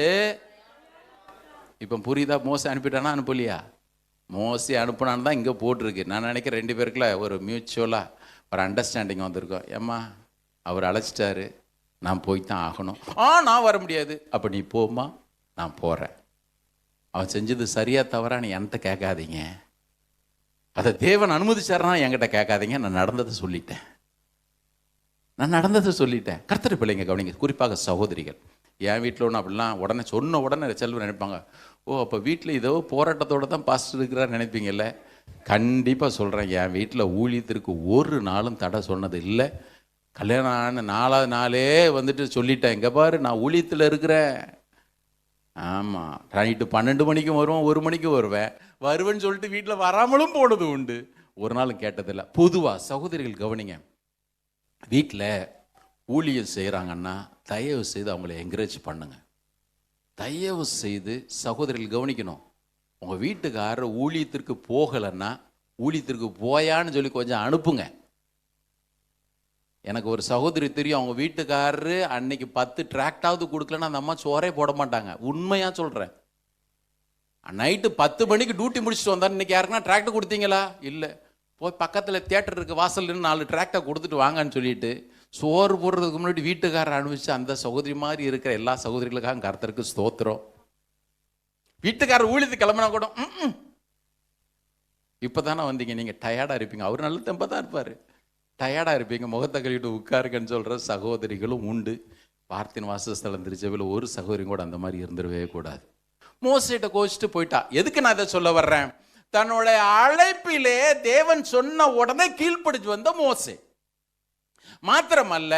இப்போ புரியுதா? மோசை அனுப்பிட்டானா அனுப்பலையா? மோசை அனுப்பினான்னு தான் இங்கே போட்டிருக்கு. நான் நினைக்கிறேன் 2 பேருக்குள்ள ஒரு மியூச்சுவலாக ஒரு அண்டர்ஸ்டாண்டிங் வந்திருக்கோம். ஏம்மா அவர் அழைச்சிட்டாரு, நான் போய் தான் ஆகணும். நான் வர முடியாது. அப்போ நீ போம்மா, நான் போகிறேன். அவன் செஞ்சது சரியா தவறா நீ என்கிட்ட கேட்காதீங்க, அதை தேவன் அனுமதிச்சாருன்னா என்கிட்ட கேட்காதீங்க, நான் நடந்ததை சொல்லிட்டேன். கர்த்தர் பிள்ளைங்க கவனிங்க, குறிப்பாக சகோதரிகள். என் வீட்டில் ஒன்று அப்படிலாம் உடனே சொன்ன உடனே செல்வம் நினைப்பாங்க, ஓ அப்போ வீட்டில் ஏதோ போராட்டத்தோடு தான் பாஸ்டர் இருக்கிறார் நினைப்பீங்கல்ல. கண்டிப்பாக சொல்கிறேன், என் வீட்டில் ஊழியத்திற்கு ஒரு நாளும் தடை சொன்னது இல்லை. கல்யாணம் ஆன 4வது நாளே வந்துட்டு சொல்லிட்டேன், இங்கே பாரு நான் ஊழியத்தில் இருக்கிறேன். ஆமாம், நைட்டு 12 மணிக்கும் வருவேன், 1 மணிக்கு வருவேன்னு சொல்லிட்டு வீட்டில் வராமலும் போனது உண்டு. ஒரு நாளும் கேட்டதில்லை. பொதுவாக சகோதரிகள் கவனிங்க, வீட்டில் ஊழியம் செய்கிறாங்கன்னா தயவு செய்து அவங்கள என்கரேஜ் பண்ணுங்க. தயவு செய்து சகோதரிகள் கவனிக்கணும், உங்கள் வீட்டுக்காரர் ஊழியத்திற்கு போகலைன்னா ஊழியத்திற்கு போயான்னு சொல்லி கொஞ்சம் அனுப்புங்க. எனக்கு ஒரு சகோதரி தெரியும், அவங்க வீட்டுக்காரரு அன்னைக்கு 10 டிராக்டாவது கொடுக்கலன்னா அந்த அம்மா சோறே போட மாட்டாங்க. உண்மையாக சொல்கிறேன். நைட்டு 10 மணிக்கு டியூட்டி முடிச்சுட்டு வந்தார், இன்னைக்கு யாருக்குன்னா டிராக்டர் கொடுத்தீங்களா? இல்லை. போய் பக்கத்தில் தியேட்டர் இருக்குது, வாசல் 4 டிராக்டர் கொடுத்துட்டு வாங்கன்னு சொல்லிட்டு சோறு போடுறதுக்கு முன்னாடி வீட்டுக்காரர் அனுபவிச்சு அந்த சகோதரி மாதிரி இருக்கிற எல்லா சகோதரிகளுக்காக கர்த்தருக்கு ஸ்தோத்திரம். வீட்டுக்காரர் ஊழியத்துக்கு கிளம்பினா கூட இப்போ தானே வந்தீங்க, நீங்கள் டயர்டாக இருப்பீங்க, அவர் நல்ல தெம்பா தான் இருப்பார், டயர்டாக இருப்பீங்க, முகத்தை கழிவிட்டு உட்காருங்கன்னு சொல்கிற சகோதரிகளும் உண்டு. வார்த்தையின் வாசஸ்தலம் திருச்சபையில் ஒரு சகோதரி கூட அந்த மாதிரி இருந்துடவே கூடாது. மோசேட்ட கோச்சிட்டு போயிட்டா. எதுக்கு நான் இதை சொல்ல வர்றேன்? தன்னுடைய அழைப்பிலே தேவன் சொன்ன உடனே கீழ்ப்படிச்சு வந்த மோசே. மாத்திரமல்ல,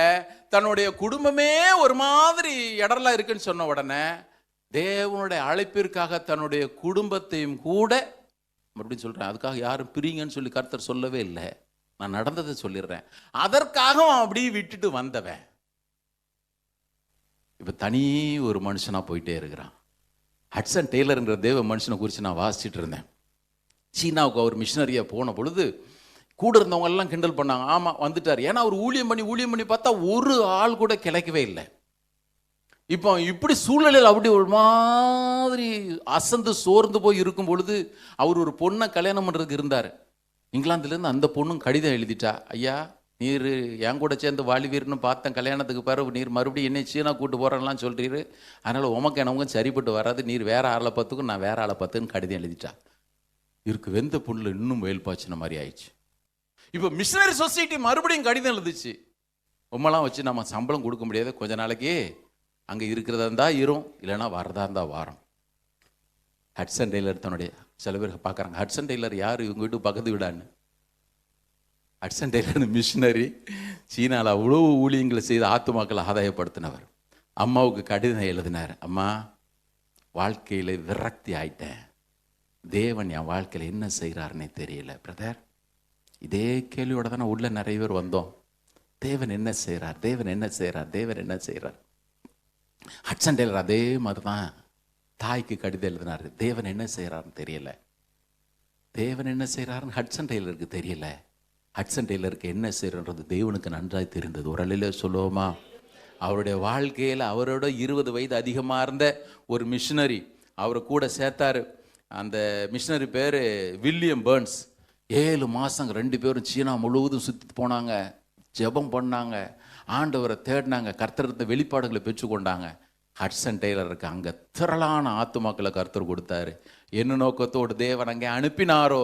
தன்னுடைய குடும்பமே ஒரு மாதிரி இடர்லாம் இருக்குன்னு சொன்ன உடனே தேவனுடைய அழைப்பிற்காக தன்னுடைய குடும்பத்தையும் கூட, அப்படின்னு சொல்றேன், அதுக்காக யாரும் பிரிங்கன்னு சொல்லி கர்த்தர் சொல்லவே இல்லை, நான் நடந்ததை சொல்லிடுறேன், அதற்காக அப்படியே விட்டுட்டு வந்தவன் இப்ப தனி ஒரு மனுஷனா போயிட்டே இருக்கிறான். ஹட்சன் டெய்லர்ன்ற தேவ மனுஷனை குறித்து நான் வாசிச்சுட்டு இருந்தேன். சீனாவுக்கு அவர் மிஷினரியா போன பொழுது கூட இருந்தவங்க எல்லாம் கிண்டல் பண்ணாங்க. ஆமாம் வந்துட்டார். ஏன்னா அவர் ஊழியம் பண்ணி பார்த்தா ஒரு ஆள் கூட கிடைக்கவே இல்லை. இப்போ இப்படி சூழ்நிலையில் அப்படி ஒரு மாதிரி அசந்து சோர்ந்து போய் இருக்கும் பொழுது அவர் ஒரு பொண்ணை கல்யாணம் பண்ணுறதுக்கு இருந்தார். இங்கிலாந்துலேருந்து அந்த பொண்ணும் கடிதம் எழுதிட்டா, ஐயா நீர் என் கூட சேர்ந்து வாலிவீர்னு பார்த்தேன், கல்யாணத்துக்கு பிறகு நீர் மறுபடியும் என்னை சீனா கூட்டு போகிறேன்லாம் சொல்கிறீரு, அதனால் உமக்கு எனவும் சரிப்பட்டு வராது, நீர் வேற ஆளை பார்த்துக்கும் நான் வேற ஆளை பார்த்துன்னு கடிதம் எழுதிட்டா. இருக்கு வெந்த பொண்ணில் இன்னும் வெயில் பாய்ச்சின மாதிரி ஆயிடுச்சு. இப்போ மிஷனரி சொசைட்டி மறுபடியும் கடிதம் எழுதுச்சு, உம்மெல்லாம் வச்சு நம்ம சம்பளம் கொடுக்க முடியாது, கொஞ்ச நாளைக்கு அங்கே இருக்கிறதா இருந்தால் இரும், இல்லைன்னா வரதா இருந்தால் வாரம். ஹட்சன் டெய்லர் தன்னுடைய, சில பேர் பார்க்குறாங்க ஹட்சன் டெய்லர் யார், இவங்க வீட்டு பக்கத்து வீடான்னு. ஹட்சன் டெய்லர் மிஷினரி, சீனாவில் அவ்வளோ ஊழியங்களை செய்து ஆத்துமாக்களை ஆதாயப்படுத்தினவர். அம்மாவுக்கு கடிதம் எழுதினார், அம்மா வாழ்க்கையில் விரக்தி ஆயிட்டேன், தேவன் என் வாழ்க்கையில் என்ன செய்கிறாருன்னே தெரியல பிரதர். இதே கேள்வியோட தானே உள்ள நிறைய பேர் வந்தோம், தேவன் என்ன செய்கிறார், தேவன் என்ன செய்கிறார், தேவன் என்ன செய்கிறார். ஹட்சன் டெய்லர் அதே மாதிரி தான் தாய்க்கு கடிதம் எழுதினார், தேவன் என்ன செய்கிறாருன்னு தெரியல, தேவன் என்ன செய்கிறாருன்னு ஹட்சன் டெய்லருக்கு தெரியல. ஹட்சன் டெய்லருக்கு என்ன செய்யறது தேவனுக்கு நன்றாய் தெரிந்தது. ஒரு அலையில சொல்லுவோமா, அவருடைய வாழ்க்கையில் அவரோட 20 வயது அதிகமாக இருந்த ஒரு மிஷினரி அவரை கூட சேர்த்தாரு. அந்த மிஷினரி பேர் வில்லியம் பர்ன்ஸ். 7 மாதம் 2 பேரும் சீனா முழுவதும் சுற்றி போனாங்க, ஜெபம் பண்ணாங்க, ஆண்டவரை தேடினாங்க, கர்த்தர் வெளிப்பாடுகளை பெற்றுக்கொண்டாங்க. ஹட்சன் டெய்லருக்கு அங்கே திரளான ஆத்துமாக்களை கர்த்தர் கொடுத்தாரு. என்ன நோக்கத்தோடு தேவன் அங்கே அனுப்பினாரோ,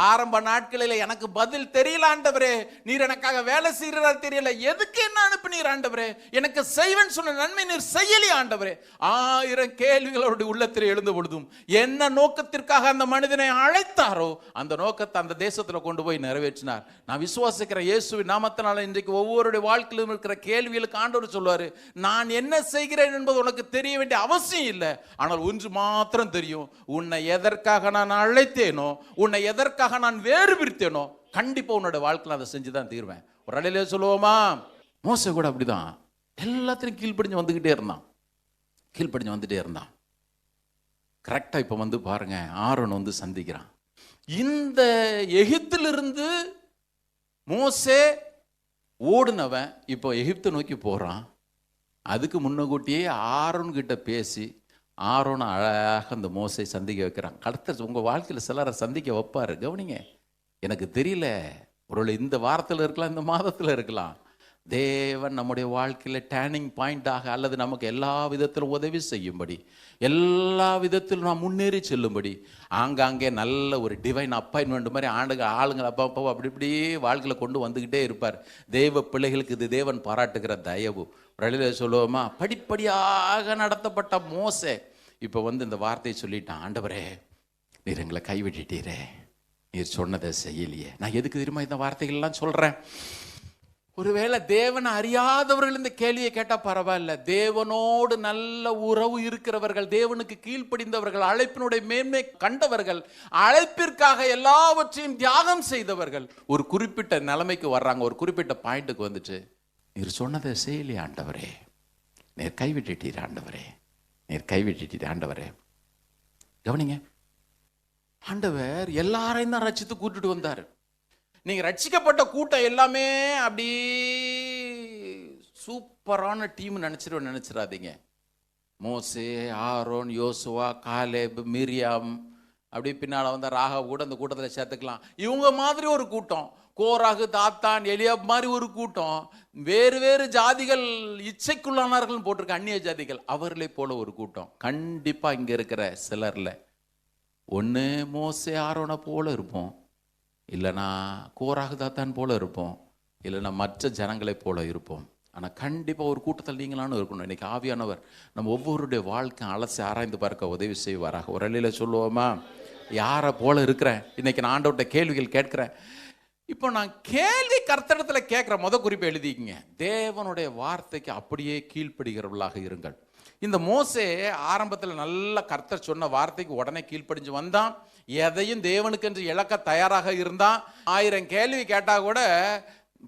ஆரம்ப நாட்களில் எனக்கு பதில் தெரியல ஆண்டவரே, நீர் எனக்காக வேலை செய்கிறார் தெரியல, எதுக்கு என்ன அனுப்பினீர் ஆண்டவரே, எனக்கு செய்வன் சொன்ன நன்மை நீர் செய்யலையே ஆண்டவரே. 1000 கேள்விகளோடு உள்ளத்தில் எழுந்த பொழுதும் என்ன நோக்கத்திற்காக அந்த மனிதனை அழைத்தாரோ அந்த நோக்கத்தை அந்த தேசத்தில் கொண்டு போய் நிறைவேற்றினார். நான் விசுவாசிக்கிற இயேசுவின் நாமத்தினால இன்றைக்கு ஒவ்வொருடைய வாழ்க்கையிலும் இருக்கிற கேள்விகளுக்கு ஆண்டவர் சொல்வார், நான் என்ன செய்கிறேன் என்பது உனக்கு தெரிய வேண்டிய அவசியம் இல்லை, ஆனால் ஒன்று மாத்திரம் தெரியும், உன்னை எதற்காக நான் அழைத்தேனோ, உன்னை எதற்காக நான் வேறு பிரித்தேனோ, கண்டிப்பா உன்னோட வாழ்க்கையில் அதை செஞ்சுதான் தீர்வேன். ஒரு அடையிலே சொல்லுவோமா, மோசே கூட அப்படிதான் எல்லாத்திலையும் கீழ்ப்படிஞ்சு வந்துகிட்டே இருந்தான், கீழ்ப்படிஞ்சு வந்துட்டே இருந்தான். கரெக்டா இப்ப வந்து பாருங்க, ஆரோன் வந்து சந்திக்கிறான். இந்த எகிப்திலிருந்து மோசே ஓடுனவன் இப்போ எகிப்தை நோக்கி போறான். அதுக்கு முன்னக்கூட்டியே ஆரோன் கிட்ட பேசி ஆரோனை அழகாக அந்த மோசை சந்திக்க வைக்கிறான். கர்த்தர் உங்கள் வாழ்க்கையில் சிலரை சந்திக்க வைப்பார். கவனிங்க, எனக்கு தெரியல, ஒரு இந்த வாரத்தில் இருக்கலாம், இந்த மாதத்தில் இருக்கலாம். தேவன் நம்முடைய வாழ்க்கையில் டேர்னிங் பாயிண்டாக அல்லது நமக்கு எல்லா விதத்திலும் உதவி செய்யும்படி, எல்லா விதத்திலும் நான் முன்னேறி செல்லும்படி ஆங்காங்கே நல்ல ஒரு டிவைன் அப்பாயின்மெண்ட் மாதிரி ஆளுங்க அப்பா அப்படி இப்படி வாழ்க்கையில் கொண்டு வந்துக்கிட்டே இருப்பார். தெய்வ பிள்ளைகளுக்கு இது தேவன் பாராட்டுகிற தயவு. வழியில சொல்லுவோமா, படிப்படியாக நடத்தப்பட்ட மோசே இப்போ வந்து இந்த வார்த்தையை சொல்லிட்டான், ஆண்டவரே நீர் எங்களை கைவிட்டுட்டீரே, நீர் சொன்னதை செய்யலையே. நான் எதுக்கு தெரியுமா இந்த வார்த்தைகள்லாம் சொல்கிறேன்? ஒருவேளை தேவனை அறியாதவர்கள் இந்த கேள்வியை கேட்டா பரவாயில்ல. தேவனோடு நல்ல உறவு இருக்கிறவர்கள், தேவனுக்கு கீழ்ப்படிந்தவர்கள், அழைப்பினுடைய மேன்மை கண்டவர்கள், அழைப்பிற்காக எல்லாவற்றையும் தியாகம் செய்தவர்கள் ஒரு குறிப்பிட்ட நிலைமைக்கு வர்றாங்க. ஒரு குறிப்பிட்ட பாயிண்ட்டுக்கு வந்துட்டு, நீர் சொன்னதை செய்யலையே ஆண்டவரே, நீர் கைவிட்டுட்டீர் ஆண்டவரே, நீர் கைவிட்டுட்டீர் ஆண்டவரே. கவனிங்க, ஆண்டவர் எல்லாரையும் தான் ரட்சித்து கூட்டிட்டு வந்தார். நீங்க ரட்சிக்கப்பட்ட கூட்டம் எல்லாமே அப்படி சூப்பரான டீம் நினைச்சிடாதீங்க. மோசே, ஆரோன், யோசுவா, காலேப், மிரியாம், அப்படி பின்னால வந்த ராகாப் கூட அந்த கூட்டத்தில் சேர்த்துக்கலாம். இவங்க மாதிரி ஒரு கூட்டம், கோராகு, தாத்தான், எலியாப் மாதிரி ஒரு கூட்டம், வேறு வேறு ஜாதிகள் இச்சைக்குள்ளானார்கள் போட்டிருக்க அந்நிய ஜாதிகள், அவர்களை போல ஒரு கூட்டம். கண்டிப்பா இங்க இருக்கிற சிலர்ல ஒன்று மோசே ஆரோனை போல இருப்போம், இல்லைனா கோராகு தாத்தான் போல இருப்போம், இல்லைன்னா மற்ற ஜனங்களை போல இருப்போம். ஆனால் கண்டிப்பாக ஒரு கூட்டத்தில் நீங்களானு இருக்கணும். இன்னைக்கு ஆவியானவர் நம்ம ஒவ்வொருடைய வாழ்க்கை அலசி ஆராய்ந்து பார்க்க உதவி செய்வாராக. ஒரு அள்ளியில் சொல்லுவோமா, யாரை போல இருக்கிறேன்? இன்னைக்கு நான் ஆண்டவர்கிட்ட கேள்விகள் கேட்கிறேன். இப்போ நான் கேள்வி கர்த்தரிடத்தில் கேட்குற குறிப்பை எழுதிக்கிங்க. தேவனுடைய வார்த்தைக்கு அப்படியே கீழ்ப்படுகிறவர்களாக இருங்கள். இந்த மோசே ஆரம்பத்தில் நல்ல கர்த்தர் சொன்ன வார்த்தைக்கு உடனே கீழ்ப்படிஞ்சு வந்தான். எதையும் தேவனுக்கென்று இழக்க தயாராக இருந்தான். 1000 கேள்வி கேட்டா கூட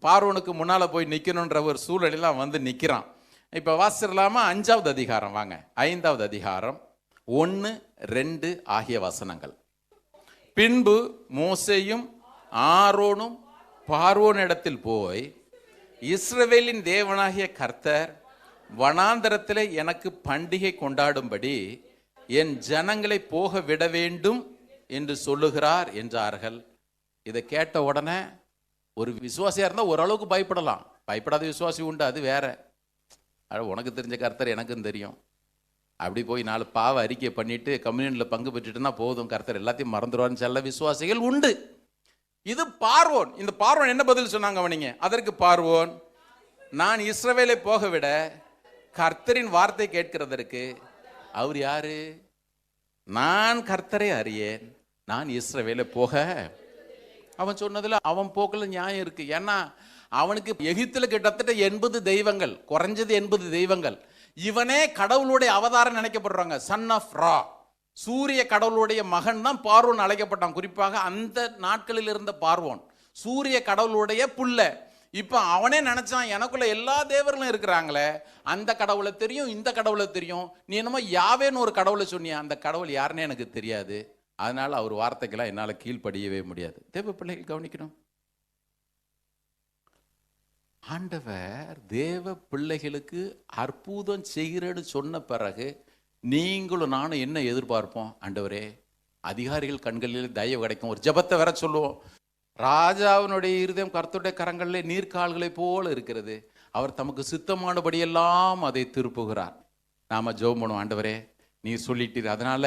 பார்வோனுக்கு முன்னால போய் நிக்கணும்ன்ற ஒரு சூழலாம் வந்து நிக்கிறான். இப்ப வாசிடலாமா? 5வது அதிகாரம் வாங்க. 5வது அதிகாரம் 1, 2 ஆகிய வசனங்கள். பின்பு மோசேயும் ஆரோனும் பார்வோனிடத்தில் போய், இஸ்ரவேலின் தேவனாகிய கர்த்தர் வனாந்தரத்திலே எனக்கு பண்டிகை கொண்டாடும்படி என் ஜனங்களை போக விட வேண்டும் என்று சொல்லுகிறார் என்றார்கள். இதை கேட்ட உடனே ஒரு விசுவாசியா இருந்தா ஓரளவுக்கு பயப்படலாம். பயப்படாத விசுவாசி உண்டு, அது வேற. உனக்கு தெரிஞ்ச கர்த்தர் எனக்கும் தெரியும், அப்படி போய் 4 பாவ அறிக்கை பண்ணிட்டு கம்யூனியன்ல பங்கு பெற்றுட்டுனா போதும், கர்த்தர் எல்லாத்தையும் மறந்துடுவார்னு சொல்ல விசுவாசிகள் உண்டு. இது பார்வோன். இந்த பார்வோன் என்ன பதில் சொன்னாங்க அவனிங்க? அதற்கு பார்வோன், நான் இஸ்ரவேலை போக விட கர்த்தரின் வார்த்தை கேட்கிறதற்கு அவர் யாரு? நான் கர்த்தரை அறியேன், நான் இஸ்ரவேலை போக. அவன் சொன்னதுல அவன் போக்குல நியாயம் இருக்கு. ஏன்னா அவனுக்கு எகிப்துல கிட்டத்தட்ட 80 தெய்வங்கள், குறைஞ்சது 80 தெய்வங்கள். இவனே கடவுளுடைய அவதாரம் நினைக்கப்படுறாங்க. சன் ஆஃப் ரா, சூரிய கடவுளுடைய மகன் தான் பார்வோன் அழைக்கப்பட்டான். குறிப்பாக அந்த நாட்களில் இருந்த பார்வோன் சூரிய கடவுளுடைய புள்ள. இப்ப அவனே நினைச்சான், எனக்குள்ள எல்லா தேவர்களும் இருக்கிறாங்களே, அந்த கடவுளை தெரியும், இந்த கடவுளை தெரியும், நீ என்னமோ யாவேன்னு ஒரு கடவுளை சொன்னியா, அந்த கடவுள் யாருன்னே எனக்கு தெரியாது, அதனால அவர் வார்த்தைக்கெல்லாம் என்னால கீழ்ப்படியவே முடியாது. தேவ பிள்ளைகள் கவனிக்கணும், ஆண்டவர் தேவ பிள்ளைகளுக்கு அற்புதம் செய்கிறேன்னு சொன்ன பிறகு நீங்களும் நானும் என்ன எதிர்பார்ப்போம்? ஆண்டவரே, அதிகாரிகள் கண்களில் தயவு கிடைக்கும். ஒரு ஜெபத்தை வேற சொல்லுவோம். ராஜாவினுடைய இருதயம் கர்த்தருடைய கரங்களிலே நீர்க்கால்களை போல இருக்கிறது, அவர் தமக்கு சித்தமானபடியெல்லாம் அதை திருப்புகிறார். நாம ஜெபம் பண்ணுவோம், ஆண்டவரே நீர் சொல்லிட்டீர், அதனால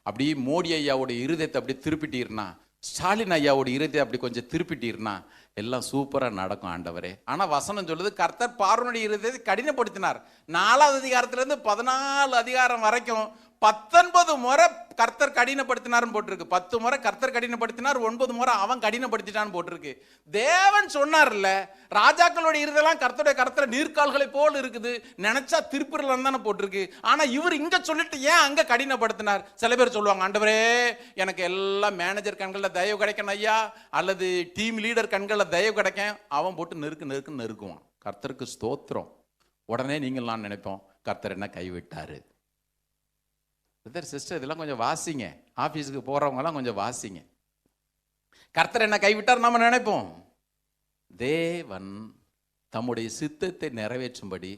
அப்படி மோடி ஐயாவோட இருதயத்தை அப்படி திருப்பிட்டீர்னா, ஸ்டாலின் ஐயாவோட இருதயத்தை அப்படி கொஞ்சம் திருப்பிட்டீர்னா எல்லாம் சூப்பரா நடக்கும் ஆண்டவரே. ஆனா வசனம் சொல்லுது, கர்த்தர் பார்வோனுடைய இருதயத்தை கடினப்படுத்தினார். 4வது அதிகாரத்திலிருந்து 14 அதிகாரம் வரைக்கும் 19 முறை கர்த்தர் கடினப்படுத்தினார்னு போட்டிருக்கு. 10 முறை கர்த்தர் கடினப்படுத்தினார், 9 முறை அவன் கடினப்படுத்திட்டான்னு போட்டிருக்கு. தேவன் சொன்னார்ல, ராஜாக்களுடைய இருதெல்லாம் கர்த்தருடைய கர்த்தர் நீர்க்கால்களை போல் இருக்குது, நினைச்சா திருப்பிடலாம் தானே போட்டிருக்கு. ஆனா இவர் இங்க சொல்லிட்டு ஏன் அங்க கடினப்படுத்தினார்? சில பேர் சொல்லுவாங்க, ஆண்டவரே எனக்கு எல்லாம் மேனேஜர் கண்களில் தயவு கிடைக்கணும் ஐயா, அல்லது டீம் லீடர் கண்களில் தயவு கிடைக்கும். அவன் போட்டு நெருக்குன்னு நெருக்குவான். கர்த்தருக்கு ஸ்தோத்திரம். உடனே நீங்கள் நான் நினைப்போம், கர்த்தர் என்ன கைவிட்டாரு. சிஸ்டர் இதெல்லாம் கொஞ்சம் வாசிங்க, ஆபீஸுக்கு போறவங்கலாம் கொஞ்சம் வாசிங்க. கர்த்தர் என்ன கைவிட்டார் நாம நினைப்போம். தேவன் தம்முடைய சித்தத்தை நிறைவேற்றும்படி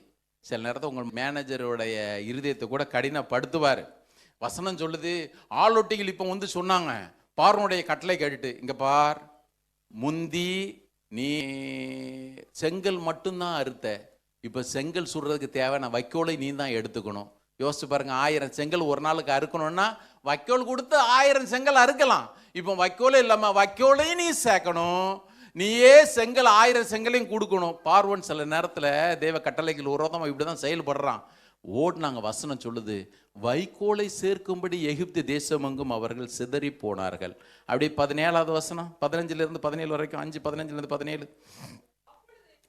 சில நேரத்தில் உங்கள் மேனேஜருடைய இருதயத்தை கூட கடினப்படுத்துவார். வசனம் சொல்லுது, ஆளொட்டிகள் இப்போ வந்து சொன்னாங்க பார்வனுடைய கட்டளை கேட்டுட்டு, இங்க பார், முந்தி நீ செங்கல் மட்டும்தான் அறுத்த, இப்ப செங்கல் சுடுறதுக்கு தேவையான வைக்கோலை நீ தான் எடுத்துக்கணும். யோசிச்சு பாருங்க, 1000 செங்கல் ஒரு நாளுக்கு அறுக்கணும்னா வைக்கோல் கொடுத்து 1000 செங்கல் அறுக்கலாம். இப்போ வைக்கோலே இல்லாம வைக்கோலையும் நீ சேர்க்கணும், நீயே செங்கல் 1000 செங்கலையும் கொடுக்கணும். பார்வன் சில நேரத்தில் தேவ கட்டளைகள் விரோதமா இப்படிதான் செயல்படுறான். ஓடுனாங்க. வசனம் சொல்லுது, வைக்கோலை சேர்க்கும்படி எகிப்து தேசமெங்கும் அவர்கள் சிதறி போனார்கள். அப்படி 17வது வசனம் 15லிருந்து 17 வரைக்கும், 5:15லிருந்து 17.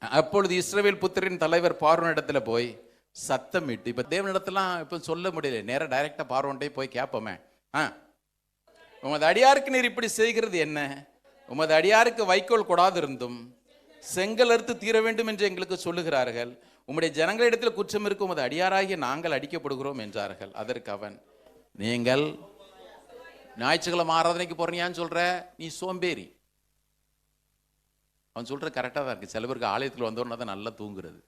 அப்பொழுது இஸ்ரவேல் புத்திரின் தலைவர் பார்வோனிடத்துல போய் சத்தமிட்டு, இப்ப தேவனிடத்தெல்லாம் இப்ப சொல்ல முடியல, நேரம் டைரக்டா பார்வோன்ட்டே போய் கேட்போமே, உமது அடியாருக்கு நீர் இப்படி செய்கிறது என்ன? உமது அடியாருக்கு வைக்கோல் கொடாது இருந்தும் செங்கல் அறுத்து தீர வேண்டும் என்று எங்களுக்கு சொல்லுகிறார்கள். உம்முடைய ஜனங்களிடத்தில் குற்றம் இருக்கு, உமது அடியாராகிய நாங்கள் அடிக்கப்படுகிறோம் என்றார்கள். அதற்கு அவன், நீங்கள் ஞாயிற்றுக்கிழமை ஆராதனைக்கு போறீங்கன்னு சொல்ற, நீ சோம்பேறி. அவன் சொல்ற கரெக்டா தான் இருக்கு. சில பேருக்கு ஆலயத்தில் வந்தோன்னா தான் நல்லா தூங்குறது.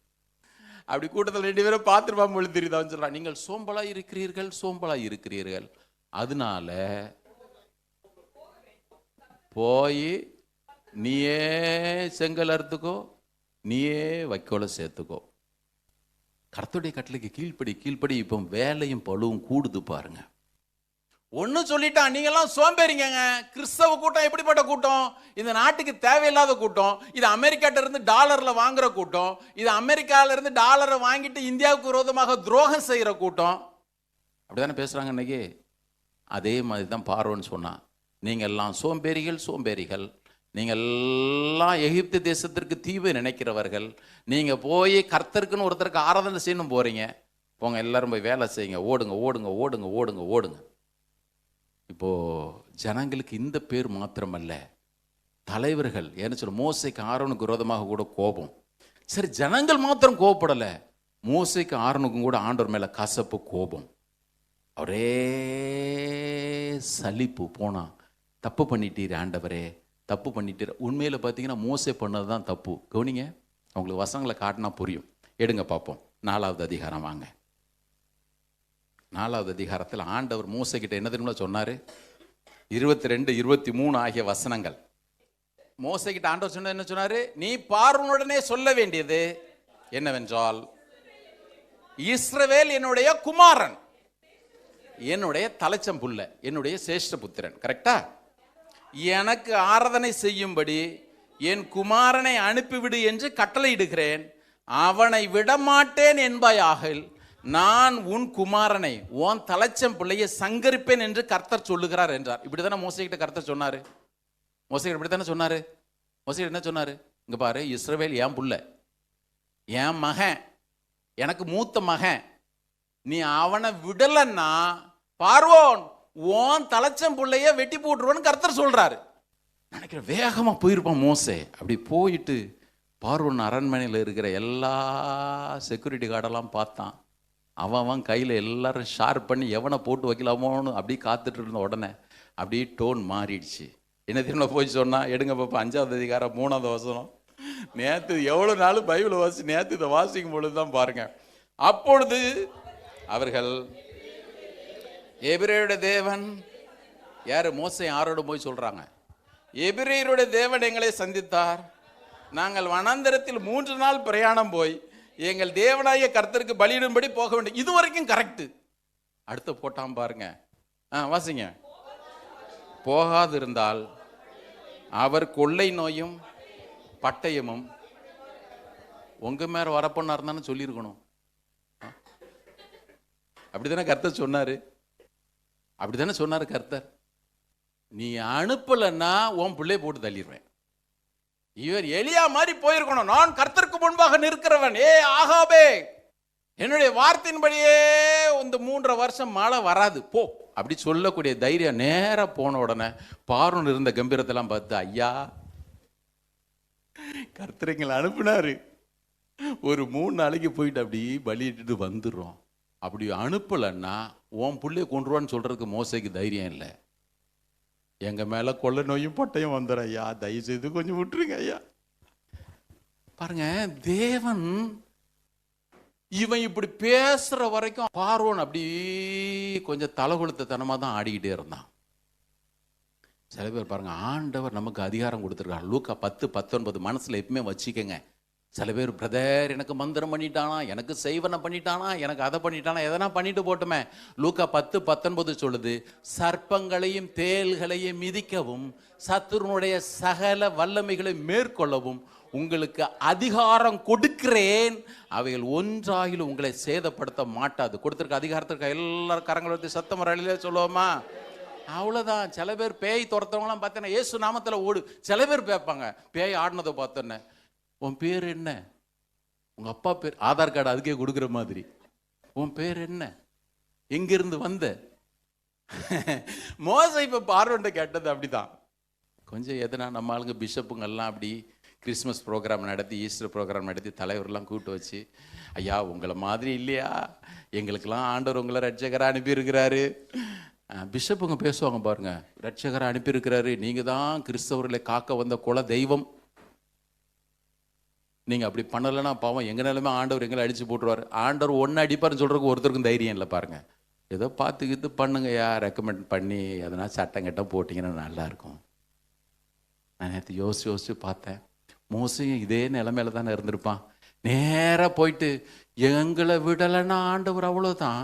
அப்படி கூட்டத்தில் 2 பேரும் பார்த்துருப்பாங்க பொழுது தெரியுது. அவன் சொல்றான், நீங்கள் சோம்பலா இருக்கிறீர்கள், அதனால போய் நீயே செங்கல் அறுத்துக்கோ, நீயே வைக்கோல சேர்த்துக்கோ. கர்த்தருடைய கட்டளைக்கு கீழ்ப்படி. இப்போ வேலையும் பழுவும் கூடுது பாருங்க. ஒன்னு சொல்லிட்டான், நீங்க எல்லாம் சோம்பேறிங்க. கிறிஸ்தவ கூட்டம் எப்படிப்பட்ட கூட்டம்? இந்த நாட்டுக்கு தேவையில்லாத கூட்டம். இது அமெரிக்காட்ட இருந்து டாலர்ல வாங்குற கூட்டம். இது அமெரிக்கால இருந்து டாலரை வாங்கிட்டு இந்தியாவுக்கு விரோதமாக துரோகம் செய்யற கூட்டம். அப்படிதானே பேசுறாங்க இன்னைக்கு. அதே மாதிரி தான் பார்வோன்னு சொன்னான், நீங்க எல்லாம் சோம்பேறிகள், நீங்க எல்லாம் எகிப்து தேசத்திற்கு தீவு நினைக்கிறவர்கள். நீங்க போய் கர்த்தருக்குன்னு ஒருத்தருக்கு ஆராதனை செய்யணும் போறீங்க. போங்க, எல்லாரும் போய் வேலை செய்யுங்க, ஓடுங்க. இப்போ ஜனங்களுக்கு இந்த பேர் மாத்திரமல்ல, தலைவர்கள் என்ன சொல்ல, மோசைக்கு ஆரோனுக்கு விரோதமாக கூட கோபம். சரி, ஜனங்கள் மாத்திரம் கோபப்படல, மோசைக்கு ஆரோனுக்கும் கூட ஆண்டவர் மேல கசப்பு, கோபம், ஒரே சலிப்பு. போனா, தப்பு பண்ணிட்டீர் ஆண்டவரே, தப்பு பண்ணிட்டீர். உண்மையில பார்த்தீங்கன்னா மோசே பண்ணதுதான் தப்பு. கவனிங்க, அவங்களுக்கு வசனங்களை காட்டினா புரியும். எடுங்க பார்ப்போம். 4வது அதிகாரம் வாங்க. 4வது அதிகாரத்தில் ஆண்டவர் மோசே கிட்ட என்ன தெரியுமா சொன்னாரு? 22, 23 ஆகிய வசனங்கள். மோசே கிட்ட ஆண்டவர் சொன்ன என்ன சொன்னாரு? நீ பார்வோனுடனே சொல்ல வேண்டியது என்னவென்றால், இஸ்ரவேல் என்னுடைய குமாரன், என்னுடைய தலைச்சம் புள்ள, என்னுடைய சேஷ்ட புத்திரன். கரெக்டா? எனக்கு ஆராதனை செய்யும்படி என் குமாரனை அனுப்பிவிடு என்று கட்டளையிடுகிறேன். அவனை விடமாட்டேன் என்பாயாக. நான் உன் குமாரனை, உன் தலைச்சம் பிள்ளையை சங்கரிப்பேன் என்று கர்த்தர் சொல்லுகிறார் என்றார். இப்படித்தானே மோசைகிட்ட கர்த்தர் சொன்னாரு. மோசைகிட்ட இப்படித்தானே சொன்னாரு. மோசைகிட்ட என்ன சொன்னாரு? இங்க பாரு, இஸ்ரவேல் என் புள்ள, என் மகன், எனக்கு மூத்த மகன். நீ அவனை விடலன்னா பார்வோன் உன் தலைச்சம் பிள்ளைய வெட்டி போட்டுருவோன்னு கர்த்தர் சொல்றாரு. நினைக்கிறேன் வேகமா போயிருப்பான் மோசே. அப்படி போயிட்டு பார்வோன் அரண்மனையில் இருக்கிற எல்லா செக்யூரிட்டி கார்டெல்லாம் பார்த்தான். அவன் கையில் எல்லாரும் ஷார்ப் பண்ணி எவனை போட்டு வைக்கலாமோன்னு அப்படி காத்துட்டு இருந்த உடனே அப்படியே டோன் மாறிடுச்சு. என்ன தெரியுமா போய் சொன்னா? எடுங்க பாப்பா, 5வது அதிகாரம் 3வது வசனம். நேற்று எவ்வளோ நாள் பைபிளை வாசி, நேற்று இதை வாசிக்கும் பொழுது தான் பாருங்க. அப்பொழுது அவர்கள், எபிரேயருடைய தேவன் யாரு? மோசே யாரோட போய் சொல்றாங்க? எபிரேயருடைய தேவன் எங்களை சந்தித்தார். நாங்கள் வனாந்தரத்தில் 3 நாள் பிரயாணம் போய் எங்கள் தேவனாய கர்த்தருக்கு பலியிடும்படி போக வேண்டும். இது வரைக்கும் கரெக்ட். அடுத்து போட்டாம் பாருங்க, வாசிங்க. போகாது இருந்தால் அவர் கொள்ளை நோயும் பட்டயமும் உங்க மேல வரப்பண்ணா இருந்தான்னு சொல்லியிருக்கணும். அப்படித்தானே கர்த்தர் சொன்னாரு. அப்படித்தானே சொன்னாரு கர்த்தர். நீ அனுப்பலன்னா உன் பிள்ளை போட்டு தள்ளிடுவேன். இவர் எலியா மாதிரி போயிருக்கணும். நான் கர்த்தருக்கு முன்பாக நிற்கிறவன், ஏ ஆகாபே, என்னுடைய வார்த்தையின்படியே இந்த 3.5 வருஷம் மழை வராது போ அப்படி சொல்லக்கூடிய தைரியம். நேர போன உடனே பார்வோன் இருந்த கம்பீரத்தெல்லாம் பார்த்து, ஐயா கர்த்தர் எங்களை அனுப்புனாரு, ஒரு 3 நாளைக்கு போயிட்டு அப்படி பலியிட்டு வந்துடுறோம். அப்படி அனுப்பலன்னா உன் பிள்ளைய கொண்டுருவான்னு சொல்றதுக்கு மோசைக்கு தைரியம் இல்லை. எங்க மேல கொள்ளை நோயும் பட்டையும் வந்துடும் ஐயா, தயவு செய்து கொஞ்சம் விட்டுருங்க ஐயா. பாருங்க, தேவன் இவன் இப்படி பேசுற வரைக்கும் பார்வோன் அப்படி கொஞ்சம் தலைகுழுத்தனமா தான் ஆடிக்கிட்டே இருந்தான். சில பேர் பாருங்க, ஆண்டவர் நமக்கு அதிகாரம் கொடுத்துருக்காரு. லூக்கா 10:19 மனசுல எப்பவுமே வச்சுக்கங்க. சில பேர், பிரதர் எனக்கு மந்திரம் பண்ணிட்டானா, எனக்கு செய்வனை பண்ணிட்டானா, எனக்கு அதை பண்ணிட்டானா, எதனா பண்ணிட்டு போட்டுமே. லூக்கா 10:19 சொல்லுது, சர்ப்பங்களையும் தேள்களையும் மிதிக்கவும் சத்துருனுடைய சகல வல்லமைகளை மேற்கொள்ளவும் உங்களுக்கு அதிகாரம் கொடுக்கிறேன், அவைகள் ஒன்றாகிலும் உங்களை சேதப்படுத்த மாட்டாது. கொடுத்திருக்க அதிகாரத்திற்கு எல்லாரும் கரங்களை வச்சு சத்தம் வரையிலே சொல்லுவோமா? அவ்வளவுதான். சில பேர் பேய் துரத்தவங்களாம் பார்த்தேன்னா இயேசு நாமத்துல ஓடு. சில பேர் பேப்பாங்க, பேய் ஆடினதை பார்த்தோன்னே உன் பேர் என்ன? உங்க அப்பா பேர், ஆதார் கார்டு அதுக்கே கொடுக்குற மாதிரி. உன் பேர் என்ன? எங்கிருந்து வந்த? மோசே இப்ப பார்வோன்ட்ட கேட்டது அப்படிதான். கொஞ்சம் எதனா நம்ம ஆளுங்க பிஷப்புங்கெல்லாம் அப்படி கிறிஸ்மஸ் ப்ரோக்ராம் நடத்தி, ஈஸ்டர் ப்ரோக்ராம் நடத்தி தலைவரெல்லாம் கூப்பிட்டு வச்சு, ஐயா உங்களை மாதிரி இல்லையா, எங்களுக்கெல்லாம் ஆண்டவர் உங்களை ரட்சகரை அனுப்பியிருக்கிறாரு. பிஷப்புங்க பேசுவாங்க பாருங்க, ரட்சகரை அனுப்பியிருக்கிறாரு, நீங்கள் தான் கிறிஸ்தவர்களை காக்க வந்த குல தெய்வம், நீங்கள் அப்படி பண்ணலைன்னா பாவம் எங்கள் நிலைமை ஆண்டவர் எங்களை அடித்து போட்டுருவார். ஆண்டவர் ஒன்று அடிப்பார்னு சொல்கிறதுக்கு ஒருத்தருக்கும் தைரியம் இல்லை பாருங்க. ஏதோ பார்த்துக்கிட்டு பண்ணுங்கய்யா, ரெக்கமெண்ட் பண்ணி அதனால் சட்டம் கட்டம் போட்டிங்கன்னா நல்லாயிருக்கும். நான் நேற்று யோசிச்சு பார்த்தேன், மோசையும் இதே நிலைமையில தானே இருந்திருப்பான். நேராக போயிட்டு எங்களை விடலைன்னா ஆண்டவர் அவ்வளோதான்,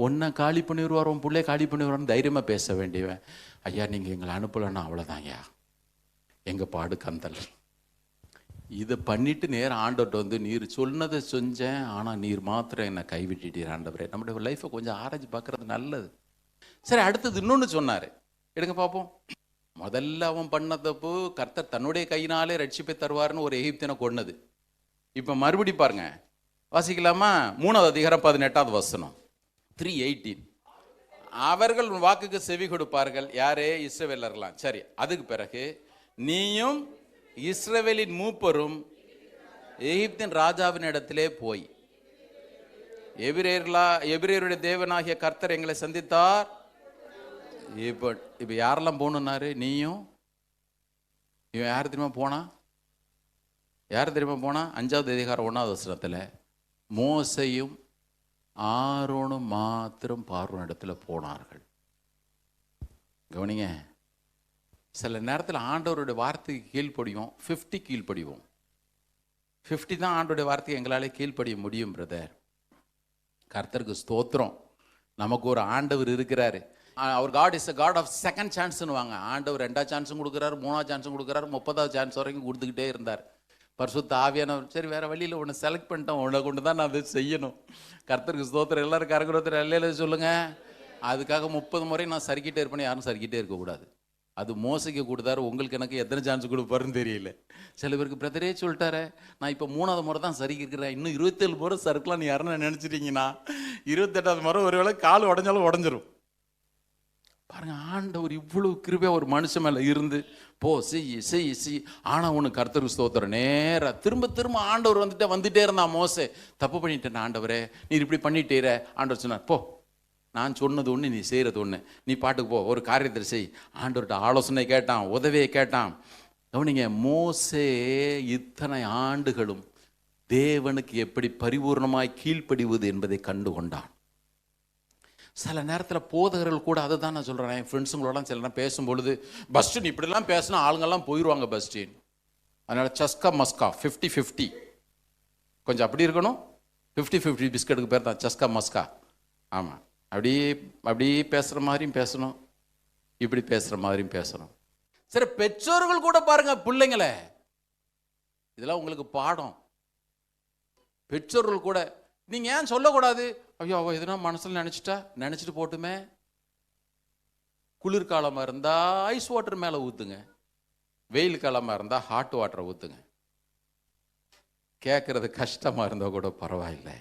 ஒன்றை காலி பண்ணிடுவார், உன் பிள்ளைய காலி பண்ணிடுவார்னு தைரியமாக பேச வேண்டியவன். ஐயா நீங்கள் எங்களை அனுப்பலைன்னா அவ்வளோதான் ஐயா, எங்கள் பாடு கந்தல். இதை பண்ணிட்டு நேரம் ஆண்டவர்கிட்ட வந்து, நீர் சொன்னதை செஞ்சேன், ஆனால் நீர் மாத்திரம் என்னை கைவிட்டுட்டீர் ஆண்டவரே. நம்முடைய லைஃப்பை கொஞ்சம் ஆராய்ச்சி பார்க்குறது நல்லது. சரி, அடுத்தது இன்னொன்று சொன்னார், எடுங்க பார்ப்போம். முதல்ல அவன் பண்ண தப்பு, கர்த்தர் தன்னுடைய கையினாலே ரட்சிப்பை தருவார்னு ஒரு எகிப்தினை கொன்னது. இப்போ மறுபடி பாருங்க, வாசிக்கலாமா? 3வது அதிகாரம் 18வது வசனம், 3:18. அவர்கள் வாக்குக்கு செவி கொடுப்பார்கள். யாரே? இஸ்ரவேலர்லாம். சரி, அதுக்கு பிறகு நீயும் இஸ்ரவேலின் மூப்பரும் எகிப்தின் ராஜாவின் இடத்திலே போய், எபிரேயருடைய தேவனாகிய கர்த்தர் எங்களை சந்தித்தார். இப்போ யாரெல்லாம் போகணுன்னாரு? நீயும். இவன் யார் தெரியுமா போனா? 5வது அதிகாரம் 1வது வசனத்தில் மோசையும் ஆரோனும் மாத்திரம் பார்வோன் இடத்துல போனார்கள். கவனிங்க, சில நேரத்தில் ஆண்டவருடைய வார்த்தைக்கு கீழ்ப்படியும், 50 கீழ்ப்படிவோம். 50 தான் ஆண்டவருடைய வார்த்தைக்கு எங்களாலே கீழ்ப்படிய முடியும். பிரதர், கர்த்தருக்கு ஸ்தோத்திரம். நமக்கு ஒரு ஆண்டவர் இருக்கிறாரு. அவர் God is a God of second சான்ஸ்னு வாங்க. ஆண்டவர் 2வது சான்ஸும் கொடுக்குறாரு, 3வது சான்ஸும் கொடுக்குறாரு, 30வது சான்ஸ் வரைக்கும் கொடுத்துக்கிட்டே இருந்தார். பரிசுத்த ஆவியானவர், சரி வேற வழியில் ஒன்று செலக்ட் பண்ணிட்டோம், உன்னை கொண்டு தான் நான் அதை செய்யணும். கர்த்தருக்கு ஸ்தோத்திரம். எல்லாரும் கரகுரத்தில் அல்லேலூயா சொல்லுங்க. அதுக்காக 30 முறை நான் சறுக்கிட்டே இருப்பேன்னு யாரும் சறுக்கிட்டே இருக்கக்கூடாது. அது மோசைக்கு கொடுத்தாரு, உங்களுக்கு எனக்கு எத்தனை சான்ஸ் கொடுப்பாருன்னு தெரியல. சில பேருக்கு பிரதரே சொல்லிட்டாரு, நான் இப்போ 3வது முறை தான் சறுக்கிக்கிறேன், இன்னும் 27 முறை சறுக்கலாம்னு யாருன்னு நினச்சிட்டிங்கன்னா 28வது முறை ஒருவேளை கால் உடஞ்சாலும் உடஞ்சிரும். பாருங்க, ஆண்டவர் இவ்வளவு கிருபையா ஒரு மனுஷன் மேல இருந்து, போ செய். ஆனா ஒண்ணு, கர்த்தருக்கு ஸ்தோத்திரம். நேரா திரும்ப ஆண்டவர் வந்துட்டே இருந்தான். மோசே, தப்பு பண்ணிட்டேன் ஆண்டவரே, நீ இப்படி பண்ணிட்டேற. ஆண்டவர் சொன்னார், போ, நான் சொன்னது ஒன்று, நீ செய்கிறது ஒன்று, நீ பாட்டுக்கு போ, ஒரு காரியத்தை செய். ஆண்டவர்கிட்ட ஆலோசனை கேட்டான், உதவியை கேட்டான். கவனிங்க, மோசே இத்தனை ஆண்டுகளும் தேவனுக்கு எப்படி பரிபூர்ணமாய் கீழ்ப்படிவது என்பதை கண்டு கொண்டான். சில நேரத்தில் போதகர்கள் கூட அதை தான் நான் சொல்கிறேன். என் ஃப்ரெண்ட்ஸுங்களோட சில நேரம் பேசும்பொழுது, பஸ்டின் இப்படிலாம் பேசினா ஆளுங்கெல்லாம் போயிடுவாங்க பஸ்டின், அதனால் சஸ்கா மஸ்கா 50-50 கொஞ்சம் அப்படி இருக்கணும். 50-50 பிஸ்கட்டுக்கு பேர் தான் சஸ்கா மஸ்கா. ஆமாம், அப்படியே பேசுகிற மாதிரியும் பேசணும், இப்படி பேசுகிற மாதிரியும் பேசணும். சரி, பெற்றோர்கள் கூட பாருங்க பிள்ளைங்களே, இதெல்லாம் உங்களுக்கு பாடம். பெற்றோர்கள் கூட நீங்கள் ஏன் சொல்லக்கூடாது? ஐயோ அவள் எதுனா மனசில் நினச்சிட்டு போட்டுமே. குளிர்காலமாக இருந்தால் ஐஸ் வாட்டர் மேலே ஊற்றுங்க, வெயில் காலமாக இருந்தால் ஹாட் வாட்டரை ஊற்றுங்க. கேட்குறது கஷ்டமாக இருந்தால் கூட பரவாயில்லை.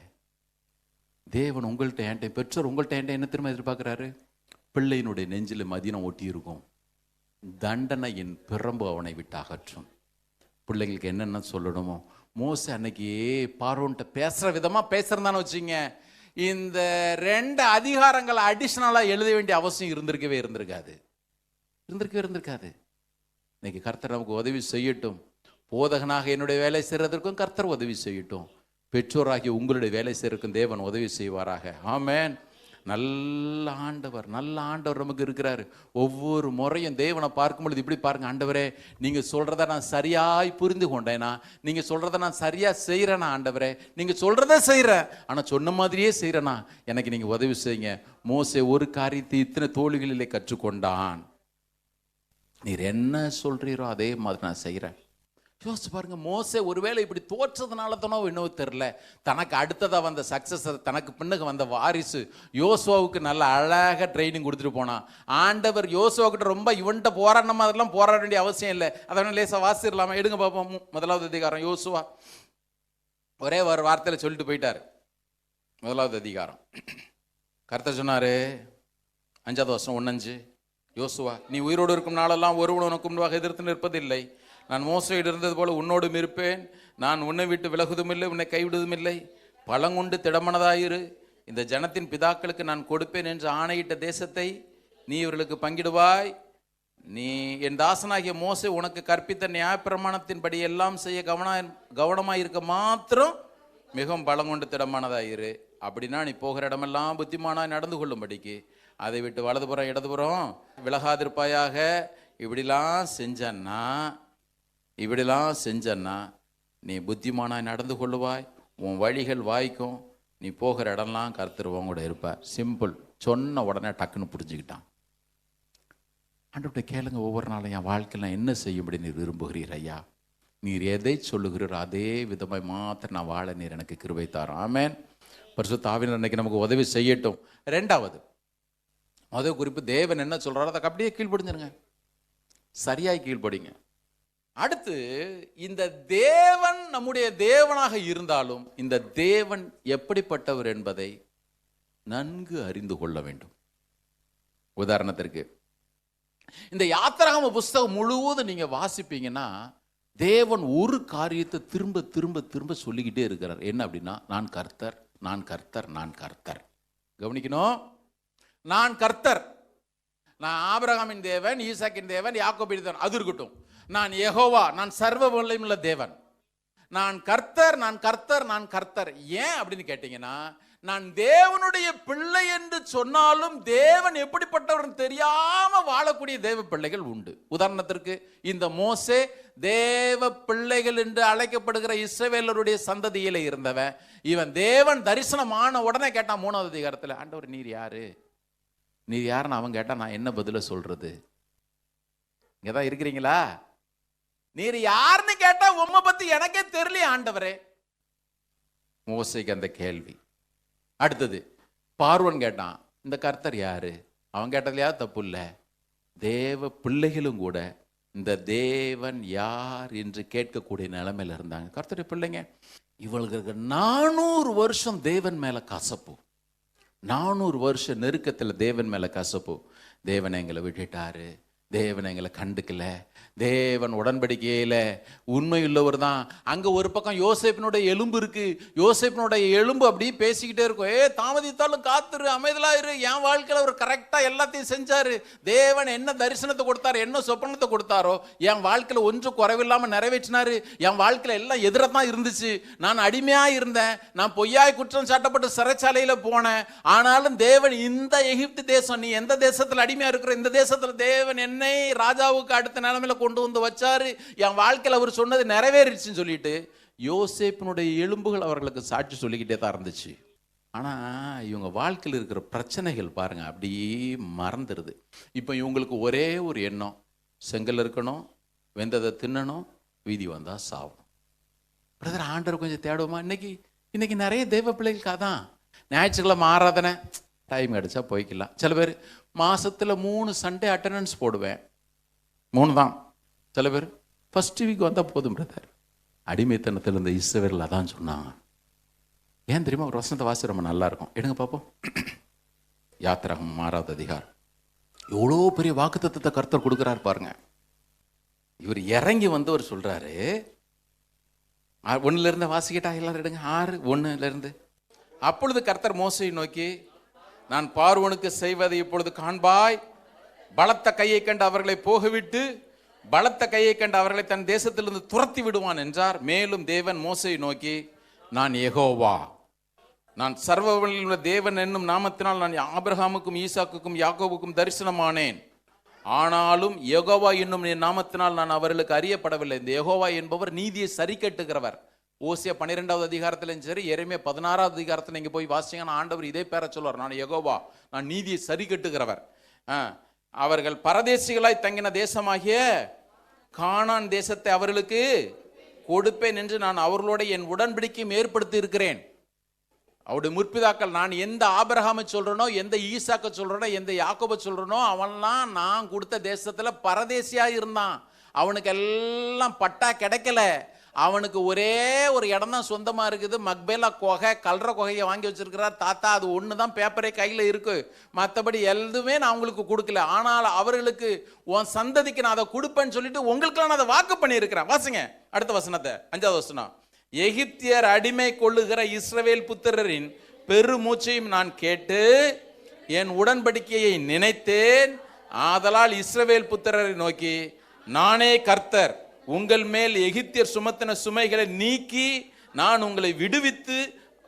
தேவன் உங்கள்கிட்ட என்கிட்ட, பெற்றோர் உங்கள்கிட்ட என்கிட்ட என்ன திரும்ப எதிர்பார்க்குறாரு? பிள்ளையினுடைய நெஞ்சில் மதினம் ஒட்டி இருக்கும், தண்டனையின் பிரம்பு அவனை விட்டு அகற்றும். பிள்ளைங்களுக்கு என்னென்ன சொல்லணுமோ. மோசே அன்னைக்கு பார்வோன்ட்ட பேசுகிற விதமாக பேசுகிறதான்னு வச்சுங்க, இந்த 2 அதிகாரங்களை அடிஷ்னலாக எழுத வேண்டிய அவசியம் இருந்திருக்காது. இன்னைக்கு கர்த்தர் நமக்கு உதவி செய்யட்டும். போதகனாக என்னுடைய வேலை செய்கிறதற்கும் கர்த்தர் உதவி செய்யட்டும். பெற்றோராகி உங்களுடைய வேலை செய்யறதுக்கும் தேவன் உதவி செய்வாராக. ஆமென். நல்ல ஆண்டவர் நமக்கு இருக்கிறாரு. ஒவ்வொரு முறையும் தேவனை பார்க்கும் பொழுது இப்படி பாருங்க, ஆண்டவரே நீங்க சொல்றத நான் சரியாய் புரிந்து கொண்டேனா, நீங்க சொல்றத நான் சரியா செய்யறேனா, ஆண்டவரே நீங்க சொல்றத செய்யறேன், ஆனா சொன்ன மாதிரியே செய்யறேனா, எனக்கு நீங்க உதவி செய்யுங்க. மோசே ஒரு காரியத்தை இத்தனை தோழிகளிலே கற்றுக்கொண்டான். நீர் என்ன சொல்றீரோ அதே மாதிரி நான் செய்யறேன். யோசிச்சு பாருங்க, மோசே ஒருவேளை இப்படி தோற்றதுனால தானோ என்னவோ தெரியல, தனக்கு அடுத்ததா வந்த சக்சஸர், தனக்கு பின்னுக்கு வந்த வாரிசு யோசுவாவுக்கு நல்ல அழகாக ட்ரைனிங் கொடுத்துட்டு போனான். ஆண்டவர் யோசுவாக்கிட்ட ரொம்ப இவன்கிட்ட போராடணும் அதெல்லாம் போராட வேண்டிய அவசியம் இல்லை. அதனால லேசா வாசிடலாமா? எடுங்க பார்ப்போம். 1வது அதிகாரம் யோசுவா. ஒரே ஒரு வார்த்தையில சொல்லிட்டு போயிட்டாரு. 1வது அதிகாரம் கர்த்தர் சொன்னாரு, 5வது வசனம் 1:5. யோசுவா, நீ உயிரோடு இருக்கும் நாளெல்லாம் ஒருவன் உனக்கு முன்பாக எதிர்த்து நிற்பதில்லை. நான் மோசையிட இருந்தது போல உன்னோடும் இருப்பேன். நான் உன்னை விட்டு விலகுவதும் இல்லை, உன்னை கைவிடுவதும் இல்லை. பழங்குண்டு திடமனதாயிரு. இந்த ஜனத்தின் பிதாக்களுக்கு நான் கொடுப்பேன் என்று ஆணையிட்ட தேசத்தை நீ இவர்களுக்கு பங்கிடுவாய். நீ என் தாசனாகிய மோசே உனக்கு கற்பித்த நியாயப்பிரமாணத்தின்படி எல்லாம் செய்ய கவனமாயிருக்க மாத்திரம் மிகவும் பழங்குண்டு திடமானதாயிரு. அப்படின்னா நீ போகிற இடமெல்லாம் புத்திமானாய் நடந்து கொள்ளும்படிக்கு அதை விட்டு வலதுபுறம் இடதுபுறம் விலகாதிருப்பாயாக. இப்படிலாம் செஞ்சன்னா நீ புத்திமானாய் நடந்து கொள்ளுவாய், உன் வழிகள் வாய்க்கும், நீ போகிற இடம்லாம் கர்த்தர் உன் கூட இருப்பார். சிம்பிள். சொன்ன உடனே டக்குன்னு புரிஞ்சுக்கிட்டான். ஆண்டவர்கிட்ட கேளுங்க, ஒவ்வொரு நாளும் என் வாழ்க்கையில் நான் என்ன செய்யும்படி நீர் விரும்புகிறீர் ஐயா? நீர் எதை சொல்லுகிறீரோ அதே விதமாய் மாத்திரம் நான் வாழ நீர் எனக்கு கிருபை தாரும். ஆமென். பரிசுத்த ஆவியானவர் இன்னைக்கு நமக்கு உதவி செய்யட்டும். 2வது முதல் குறிப்பு, தேவன் என்ன சொல்றாரோ அதை அப்படியே கீழ்ப்படிஞ்சிருங்க, சரியாய் கீழ்ப்படிங்க. அடுத்து, இந்த தேவன் நம்முடைய தேவனாக இருந்தாலும் இந்த தேவன் எப்படிப்பட்டவர் என்பதை நன்கு அறிந்து கொள்ள வேண்டும். உதாரணத்திற்கு, இந்த யாத்திராகம புஸ்தகம் முழுவதும் நீங்க வாசிப்பீங்கன்னா தேவன் ஒரு காரியத்தை திரும்ப திரும்ப திரும்ப சொல்லிக்கிட்டே இருக்கிறார். என்ன அப்படின்னா, நான் கர்த்தர், நான் கர்த்தர், நான் கர்த்தர். கவனிக்கணும், நான் கர்த்தர். நான் ஆபிரகாமின் தேவன், ஈசாக்கின் தேவன், யாக்கோபின் தேவன், அது இருக்கட்டும். நான் யெகோவா, நான் சர்வ வல்லமையுள்ள தேவன். நான் கர்த்தர், நான் கர்த்தர், நான் கர்த்தர். ஏன் அப்படின்னு கேட்டீங்கன்னா, நான் தேவனுடைய பிள்ளை என்று சொன்னாலும் தேவன் எப்படிப்பட்டவர் தெரியாம வாழக்கூடிய தேவ பிள்ளைகள் உண்டு. உதாரணத்திற்கு, இந்த மோசே தேவ பிள்ளைகள் என்று அழைக்கப்படுகிற இஸ்ரவேலருடைய சந்ததியில இருந்தவன். இவன் தேவன் தரிசனமான உடனே கேட்டான் 3வது அதிகாரத்தில், ஆண்டவர் நீர் யாரு, நீர் யாருன்னு அவன் கேட்டா நான் என்ன பதில சொல்றது? இங்கதான் இருக்கிறீங்களா? நீர் யாருன்னு கேட்டா உம்மை பத்தி எனக்கே தெரியல ஆண்டவரே. மோசேக்கு அந்த கேள்வி. அடுத்தது, பார்வோன் கேட்டான், இந்த கர்த்தர் யாரு? அவன் கேட்டதுலையா தப்பு இல்லை. தேவ பிள்ளைகளும் கூட இந்த தேவன் யார் என்று கேட்கக்கூடிய நிலைமையில இருந்தாங்க. கர்த்தருடைய பிள்ளைங்க, இவங்களுக்கு 400 வருஷம் தேவன் மேல கசப்பு, 400 வருஷம் நெருக்கத்தில் தேவன் மேல கசப்பு. தேவன் எங்களை விட்டுட்டாரு, தேவன் எங்களை கண்டுக்கல, தேவன் உடன்படிக்கையில உண்மையுள்ளவர் தான். அங்க ஒரு பக்கம் யோசேப்பினுடைய எலும்பு இருக்கு, யோசேப்பினுடைய எலும்பு அப்படி பேசிக்கிட்டே இருக்கும், தாமதித்தாலும் காத்துரு, அமைதலாயிரு, என் வாழ்க்கையில அவர் கரெக்டா எல்லாத்தையும் செஞ்சாரு, தேவன் என்ன தரிசனத்தை கொடுத்தாரு, என்ன சொப்பனத்தை கொடுத்தாரோ என் வாழ்க்கையில ஒன்று குறைவில்லாம நிறைவேற்றினாரு, என் வாழ்க்கையில எல்லாம் எதிரத்தான் இருந்துச்சு, நான் அடிமையா இருந்தேன், நான் பொய்யாய் குற்றம் சாட்டப்பட்டு சிறைச்சாலையில போனேன், ஆனாலும் தேவன் இந்த எகிப்து தேசம், நீ எந்த தேசத்துல அடிமையா இருக்கிற, இந்த தேசத்துல தேவன் என்னை ராஜாவுக்கு அடுத்த நிலைமையில கொண்டு வந்து வச்சாரு, என் வாழ்க்கையில் அவர் சொன்னது நிறைவேறிச்சுன்னு சொல்லிட்டு யோசேப்பினுடைய எலும்புகள் அவர்களுக்கு சாட்சி சொல்லிக்கிட்டே தான் இருந்துச்சு. ஆனா இவங்க வாழ்க்கையில் இருக்கிற பிரச்சனைகள் பாருங்க அப்படியே மறந்துடுது. இப்போ இவங்களுக்கு ஒரே ஒரு எண்ணம், செங்கல் இருக்கணும், வெந்ததை தின்னணும், வீதி வந்தா சாவணும். பிரதர், ஆண்டவர் கொஞ்சம் தேடுவோமா? இன்னைக்கு நிறைய தேவ பிள்ளைகளுக்கு அதான். ஞாயிற்றுக்கிழமை ஆராதனை டைம் கிடைச்சா போய்க்கலாம். சில பேர் மாசத்துல 3 சண்டே அட்டண்டன்ஸ் போடுவேன், 3 தான். சில பேர் ஃபர்ஸ்ட் வீக் வந்தால் போதும் பிரதர். அடிமைத்தனத்தில் இருந்த இஸ்ரவேல் அதான் சொன்னாங்க. ஏன் தெரியுமா? ஒரு வசனத்தை வாசி ரொம்ப நல்லா இருக்கும். எடுங்க பார்ப்போம். யாத்திராகமம் 6வது அதிகாரம். எவ்வளோ பெரிய வாக்குத்தத்தத்தை கர்த்தர் கொடுக்குறாரு பாருங்க. இவர் இறங்கி வந்து அவர் சொல்றாரு, 1 வாசிக்கிட்டா எல்லாரும் எடுங்க. 6:1. அப்பொழுது கர்த்தர் மோசேயை நோக்கி, நான் பார்வோனுக்கு செய்வதை இப்பொழுது காண்பாய், பலத்த கையை கண்டு அவர்களை போகவிட்டு பலத்த கையை கண்டு அவர்களை தன் தேசத்திலிருந்து துரத்தி விடுவான் என்றார். மேலும் தேவன் மோசேயை நோக்கி, நான் யெகோவா, நான் சர்வவல்லமையுள்ள தேவன் என்னும் நாமத்தினால் நான் ஆபிரகாமுக்கும் ஈசாக்குக்கும் யாக்கோபுக்கும் தரிசனமானேன், ஆனாலும் யெகோவா என்னும் என் நாமத்தினால் நான் அவர்களுக்கு அறியப்படவில்லை. இந்த யெகோவா என்பவர் நீதியை சரி கட்டுகிறவர். ஓசியா 12வது அதிகாரத்திலும் சரி, எரேமியா 16வது அதிகாரத்தில் நீங்க போய் வாசிங்கன்னா ஆண்டவர் இதே பேரை சொல்வார், நான் யெகோவா, நான் நீதியை சரி கட்டுகிறவர். அவர்கள் பரதேசிகளாய் தங்கின தேசமாகிய கானான் தேசத்தை அவர்களுக்கு கொடுப்பேன் என்று நான் அவர்களோட என் உடன்படிக்கையும் ஏற்படுத்தி இருக்கிறேன். அவருடைய முற்பிதாக்கள், நான் எந்த ஆபிரகாமை சொல்றேனோ, எந்த ஈசாக்க சொல்றேனோ, எந்த யாக்கோபை சொல்றேனோ, அவன்லாம் நான் கொடுத்த தேசத்துல பரதேசியா இருந்தான். அவனுக்கு எல்லாம் பட்டா கிடைக்கல. அவனுக்கு ஒரே ஒரு இடம் தான் சொந்தமா இருக்குது, மக்பேலா குகை, கல்ற குகையை வாங்கி வச்சிருக்கிறார் தாத்தா. அது ஒன்று தான் பேப்பரே கையில் இருக்கு, மற்றபடி எதுவுமே நான் உங்களுக்கு கொடுக்கல. ஆனால் அவர்களுக்கு உன் சந்ததிக்கு நான் அதை கொடுப்பேன்னு சொல்லிட்டு உங்களுக்குலாம் நான் அதை வாக்கு பண்ணியிருக்கிறேன். வாசிங்க அடுத்த வசனத்தை, 5வது வசனம். எகிப்தியர் அடிமை கொள்ளுகிற இஸ்ரவேல் புத்திரரின் பெருமூச்சையும் நான் கேட்டு என் உடன்படிக்கையை நினைத்தேன். ஆதலால் இஸ்ரவேல் புத்திரரை நோக்கி, நானே கர்த்தர், உங்கள் மேல் எகிப்தியர் சுமத்தின சுமைகளை நீக்கி நான் உங்களை விடுவித்து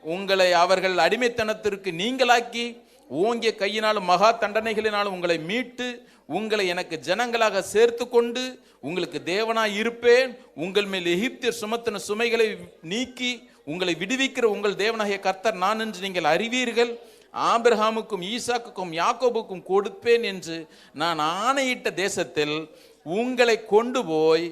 உங்களை அவர்கள் அடிமைத்தனத்திற்கு நீங்களாக்கி ஓங்கிய கையினாலும் மகா தண்டனைகளினாலும் உங்களை மீட்டு உங்களை எனக்கு ஜனங்களாக சேர்த்து கொண்டு உங்களுக்கு தேவனாய் இருப்பேன். உங்கள் மேல் எகிப்தியர் சுமத்தின சுமைகளை நீக்கி உங்களை விடுவிக்கிற உங்கள் தேவனாகிய கர்த்தர் நான் என்று நீங்கள் அறிவீர்கள். ஆபிரகாமுக்கும் ஈசாக்குக்கும் யாக்கோபுக்கும் கொடுப்பேன் என்று நான் ஆணையிட்ட தேசத்தில் உங்களை கொண்டு போய்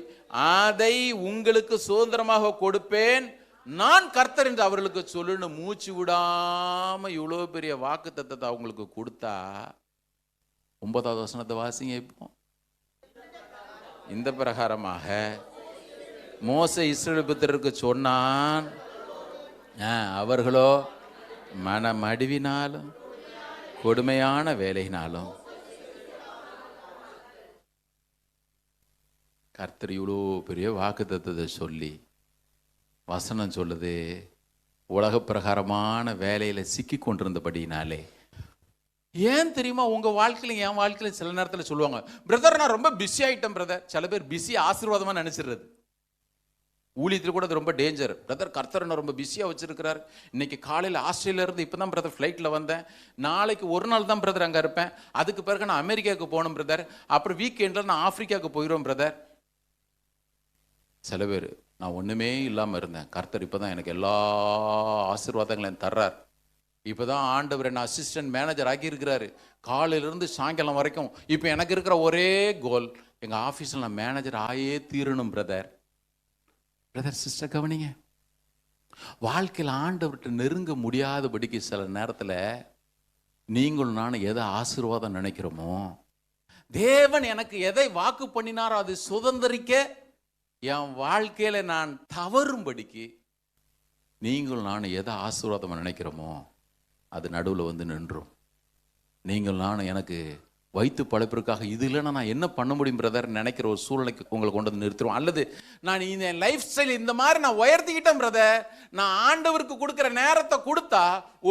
அதை உங்களுக்கு சுதந்திரமாக கொடுப்பேன். நான் கர்த்தர் என்று அவர்களுக்கு சொல்லுன்னு மூச்சு விடாம இவ்வளவு பெரிய வாக்கு தத்தத்தை அவங்களுக்கு கொடுத்தா, 9வது வசனத்தை வாசிங்க. இப்போ இந்த பிரகாரமாக மோசே இஸ்ரவேல் புத்திரருக்கு சொன்னான், அவர்களோ மனமடிவினாலும் கொடுமையான வேலையினாலும். கர்த்தர் இவ்வளோ பெரிய வாக்கு தத்தத்தை சொல்லி வசனம் சொல்லுது, உலக பிரகாரமான வேலையில சிக்கி கொண்டிருந்தபடினாலே. ஏன் தெரியுமா, உங்க வாழ்க்கையில என் வாழ்க்கையில சில நேரத்தில் சொல்லுவாங்க, பிரதர் நான் ரொம்ப பிஸி ஆயிட்டேன் பிரதர். சில பேர் பிஸி ஆசீர்வாதமா நினைச்சிடுறது. ஊழியத்தில் கூட அது ரொம்ப டேஞ்சர். பிரதர் கர்த்தர் என்ன ரொம்ப பிஸியாக வச்சிருக்கிறார். இன்னைக்கு காலையில் ஆஸ்திரேலியா இருந்து இப்போ தான் பிரதர் ஃப்ளைட்டில் வந்தேன். நாளைக்கு ஒரு நாள் தான் பிரதர் அங்கே இருப்பேன். அதுக்கு பிறகு நான் அமெரிக்காவுக்கு போகணும் பிரதர். அப்புறம் வீக்கெண்டில் நான் ஆப்பிரிக்காவுக்கு போயிடுவேன் பிரதர். சில பேர், நான் ஒன்றுமே இல்லாமல் இருந்தேன், கர்த்தர் இப்போ தான் எனக்கு எல்லா ஆசீர்வாதங்களையும் தர்றார். இப்போ தான் ஆண்டவர் என்ன அசிஸ்டன்ட் மேனேஜர் ஆக்கியிருக்கிறாரு. காலையிலேருந்து சாயங்காலம் வரைக்கும் இப்போ எனக்கு இருக்கிற ஒரே கோல், எங்கள் ஆஃபீஸில் நான் மேனேஜர் ஆயே தீரணும் பிரதர். பிரதர் சிஸ்டர் கவனிங்க, வாழ்க்கையில் ஆண்டவர்கிட்ட நெருங்க முடியாதபடிக்கு சில நேரத்தில் நீங்களும் நானும் எதை ஆசீர்வாதம் நினைக்கிறோமோ, தேவன் எனக்கு எதை வாக்கு பண்ணினாரோ அது சுதந்திரிக்க என் வாழ்க்கையில நான் தவறும்படிக்கு நீங்கள் நானும் எதை ஆசீர்வாதம் நினைக்கிறோமோ அது நடுவில் வந்து நின்றும். நீங்கள் நானும் எனக்கு வைத்து பழப்பிற்காக இது இல்லைன்னா நான் என்ன பண்ண முடியும் பிரதர் நினைக்கிற ஒரு சூழ்நிலைக்கு உங்களை கொண்டு வந்து நிறுத்துருவோம். அல்லது நான் இந்த லைஃப் ஸ்டைல் இந்த மாதிரி நான் உயர்த்திக்கிட்டேன் பிரதர், நான் ஆண்டவருக்கு கொடுக்குற நேரத்தை கொடுத்தா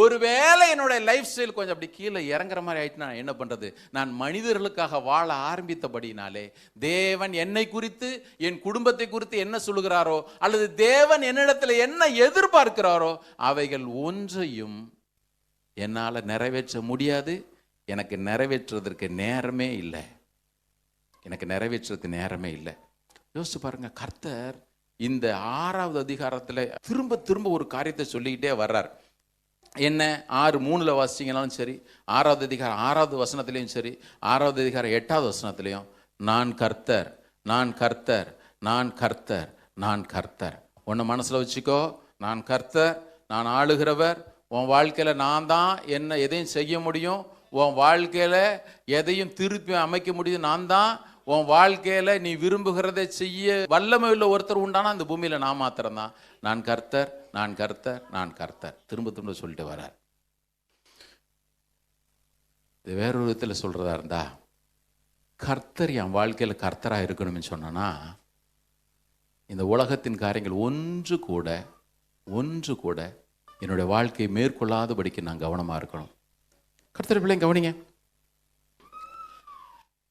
ஒருவேளை என்னோட லைஃப் ஸ்டைல் கொஞ்சம் அப்படி கீழே இறங்குற மாதிரி ஆயிட்டு நான் என்ன பண்றது? நான் மனிதர்களுக்காக வாழ ஆரம்பித்தபடினாலே தேவன் என்னை குறித்து என் குடும்பத்தை குறித்து என்ன சொல்லுகிறாரோ அல்லது தேவன் என்னிடத்துல என்ன எதிர்பார்க்கிறாரோ அவைகள் ஒன்றையும் என்னால் நிறைவேற்ற முடியாது. எனக்கு நிறைவேற்றுவதற்கு நேரமே இல்லை. எனக்கு நிறைவேற்றுறதுக்கு நேரமே இல்லை. யோசிச்சு பாருங்க, கர்த்தர் இந்த 6வது அதிகாரத்தில் திரும்ப திரும்ப ஒரு காரியத்தை சொல்லிக்கிட்டே வர்றார். என்ன 6:3 வாசிச்சீங்கனாலும் சரி, 6வது அதிகாரம் 6வது வசனத்திலையும் சரி, 6வது அதிகாரம் 8வது வசனத்திலையும் நான் கர்த்தர், நான் கர்த்தர், நான் கர்த்தர், நான் கர்த்தர். ஒன்று மனசில் வச்சுக்கோ, நான் கர்த்தர், நான் ஆளுகிறவர். உன் வாழ்க்கையில் நான் தான் என்ன எதையும் செய்ய முடியும், உன் வாழ்க்கையில் எதையும் திருப்பி அமைக்க முடியும் நான் தான். உன் வாழ்க்கையில் நீ விரும்புகிறதை செய்ய வல்லமை உள்ள ஒருத்தர் உண்டானா அந்த பூமியில் நான் மாத்திரம்தான். நான் கர்த்தர், நான் கர்த்தர், நான் கர்த்தர். திரும்ப திரும்ப சொல்லிட்டு வர்றார். இது வேறொரு விதத்தில் சொல்றதா இருந்தா, கர்த்தர் என் வாழ்க்கையில் கர்த்தராக இருக்கணும்னு சொன்னா இந்த உலகத்தின் காரியங்கள் ஒன்று கூட என்னுடைய வாழ்க்கையை மேற்கொள்ளாதபடிக்கு நான் கவனமாக இருக்கணும். கர்த்தர் பிள்ளைங்க கவனிங்க,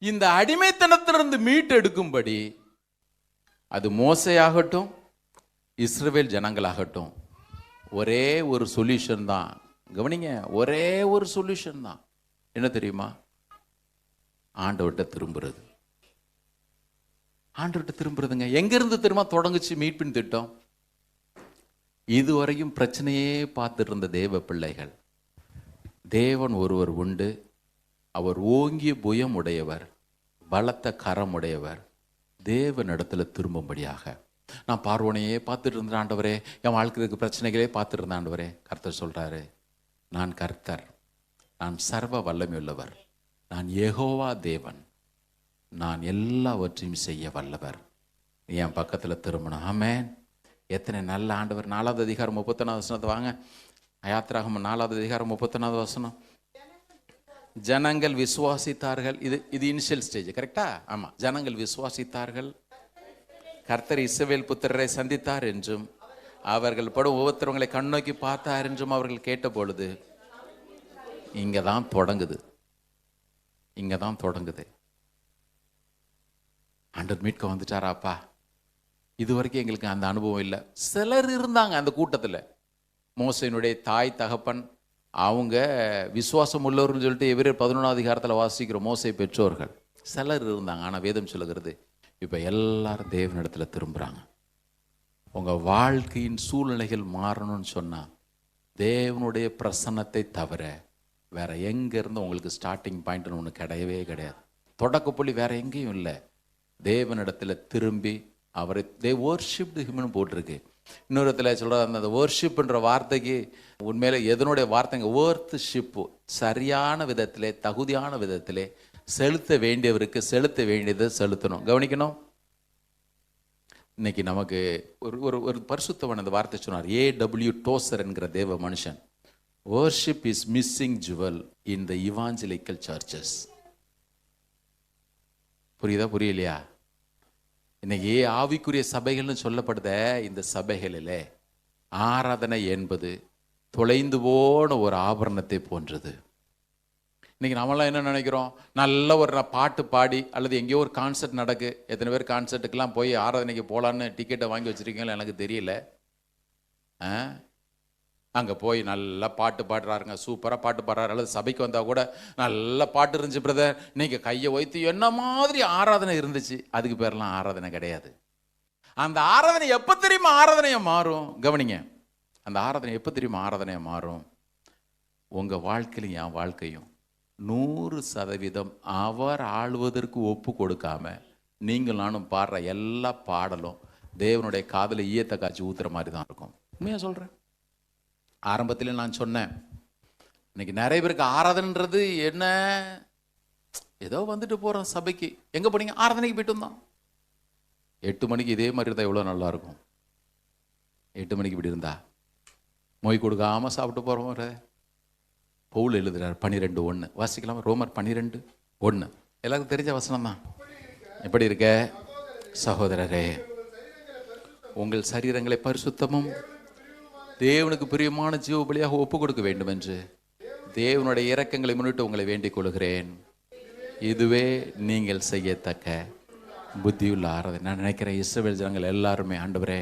இந்த அடிமைத்தனத்திலிருந்து மீட்டெடுக்கும்படி அது மோசையாகட்டும் இஸ்ரவேல் ஜனங்களாகட்டும் ஒரே ஒரு சொல்யூஷன் தான். கவனிங்க, ஒரே ஒரு சொல்யூஷன் தான். என்ன தெரியுமா? ஆண்டவர்கிட்ட திரும்புறது. ஆண்டவர்கிட்ட திரும்புறதுங்க. எங்கிருந்து திரும்ப தொடங்குச்சு மீட்பின் திட்டம்? இதுவரையும் பிரச்சனையே பார்த்துட்டு இருந்த தேவ பிள்ளைகள், தேவன் ஒருவர் உண்டு, அவர் ஓங்கிய புயம் உடையவர், பலத்த கரம் உடையவர், தேவனிடத்துல திரும்பும்படியாக. நான் பார்வோனையே பார்த்துட்டு இருந்தேன் ஆண்டவரே, என் வாழ்க்கைக்கு பிரச்சனைகளே பார்த்துட்டு இருந்தேன் ஆண்டவரே. கர்த்தர் சொல்கிறாரு, நான் கர்த்தர், நான் சர்வ வல்லமையுள்ளவர், நான் யெகோவா தேவன், நான் எல்லாவற்றையும் செய்ய வல்லவர். என் பக்கத்தில் திரும்பணும். ஆமென். எத்தனை நல்ல ஆண்டவர். 4வது அதிகாரம் 31வது வசனத்தை வாங்க. யாத்திராகமம் 4வது அதிகாரம் 31வது வசனம். ஜனங்கள் விசுவாசித்தார்கள். இது இனிஷியல் ஸ்டேஜ், கரெக்டா? ஆமாம். ஜனங்கள் விசுவாசித்தார்கள், கர்த்தர் இஸ்ரவேல் புத்திரரை சந்தித்தார் என்றும் அவர்கள் படும் ஒவ்வொருத்தவங்களை கண்ணோக்கி பார்த்தார் என்றும் அவர்கள் கேட்ட பொழுது. இங்கே தான் தொடங்குது, இங்கே தான் தொடங்குது. ஆண்டவர் மீட்க வந்துட்டாராப்பா. இது வரைக்கும் எங்களுக்கு அந்த அனுபவம் இல்லை. சிலர் இருந்தாங்க அந்த கூட்டத்தில். மோசையினுடைய தாய் தகப்பன் அவங்க விசுவாசம் உள்ளவர்கள் சொல்லிட்டு எபிரேயர் 11வது அதிகாரத்தில் வாசிக்கிற மோசை பெற்றோர்கள் சிலர் இருந்தாங்க. ஆனால் வேதம் சொல்லுகிறது, இப்போ எல்லாரும் தேவனிடத்தில் திரும்புகிறாங்க. உங்கள் வாழ்க்கையின் சூழ்நிலைகள் மாறணும்னு சொன்னால் தேவனுடைய பிரசன்னத்தை தவிர வேற எங்கேருந்து உங்களுக்கு ஸ்டார்டிங் பாயிண்ட்னு ஒன்று கிடையவே கிடையாது. தொடக்கப்புள்ளி வேற எங்கேயும் இல்லை. தேவனிடத்தில் திரும்பி அவரை வொர்ஷிப்டு ஹிம்னு போட்டிருக்கு. இன்னொரு இடத்துல சொல்கிற அந்த வொர்ஷிப்ன்ற வார்த்தைக்கு உண்மையில எதனுடைய வார்த்தைங்க? வொர்த்ஷிப்பு. சரியான விதத்திலே, தகுதியான விதத்திலே செலுத்த வேண்டியவருக்கு செலுத்த வேண்டியதை செலுத்தணும். கவனிக்கணும். இன்னைக்கு நமக்கு ஒரு பரிசுத்தவன் அந்த வார்த்தை சொன்னார். A.W. டோசர் என்கிற தேவ மனுஷன், worship is missing jewel in the evangelical churches. புரியுதா புரியலையா? இன்னைக்கு ஆவிக்குரிய சபைகள்னு சொல்லப்படுத இந்த சபைகளில் ஆராதனை என்பது தொலைந்து போன ஒரு ஆபரணத்தை போன்றது. இன்னைக்கு நம்மளாம் என்ன நினைக்கிறோம்? நல்ல ஒரு பாட்டு பாடி அல்லது எங்கேயோ ஒரு கான்சர்ட் நடக்கு. எத்தனை பேர் கான்சர்ட்டுக்கெல்லாம் போய் ஆராதனைக்கு போகலான்னு டிக்கெட்டை வாங்கி வச்சுருக்கீங்களோ எனக்கு தெரியல. அங்கே போய் நல்லா பாட்டு பாடுறாருங்க, சூப்பராக பாட்டு பாடுறாரு. அல்லது சபைக்கு வந்தால் கூட நல்ல பாட்டு இருந்துச்சு பிரதர், நீங்கள் கையை வைத்து என்ன மாதிரி ஆராதனை இருந்துச்சு. அதுக்கு பேரெல்லாம் ஆராதனை கிடையாது. அந்த ஆராதனை எப்போ தெரியுமா ஆராதனையாக மாறும்? கவனிங்க, அந்த ஆராதனை எப்போ தெரியுமா ஆராதனையாக மாறும்? உங்கள் வாழ்க்கையிலும் என் வாழ்க்கையும் 100% அவர் ஆளுவதற்கு ஒப்பு கொடுக்காம நீங்கள் நானும் பாடுற எல்லா பாடலும் தேவனுடைய காதில் ஈயத்தை காய்ச்சி ஊத்துற மாதிரி தான் இருக்கும். உண்மையாக சொல்கிறேன். ஆரம்பத்தில் நான் சொன்னேன், இன்னைக்கு நிறைய பேருக்கு ஆராதனைன்றது என்ன, ஏதோ வந்துட்டு போகிறோம் சபைக்கு. எங்கே போனீங்க? ஆராதனைக்கு போயிட்டு வந்தோம். 8 மணிக்கு இதே மாதிரி இருந்தால் எவ்வளோ நல்லா இருக்கும். 8 மணிக்கு இப்படி இருந்தா மொய் கொடுக்காமல் சாப்பிட்டு போகிறோம். பவுல் எழுதுறார் 12:1 வாசிக்கலாம். ரோமர் 12:1 எல்லாருக்கும் தெரிஞ்ச வசனம் தான். எப்படி இருக்க சகோதரரே? உங்கள் சரீரங்களை பரிசுத்தமும் தேவனுக்கு பிரியமான ஜீவ பலியாக ஒப்பு கொடுக்க வேண்டும் என்று தேவனுடைய இரக்கங்களை முன்னிட்டு உங்களை வேண்டிக் கொள்கிறேன். இதுவே நீங்கள் செய்யத்தக்க புத்தியுள்ள ஆராதனை. நான் நினைக்கிறேன் இஸ்ரவேல் ஜனங்கள் எல்லாருமே, ஆண்டவரே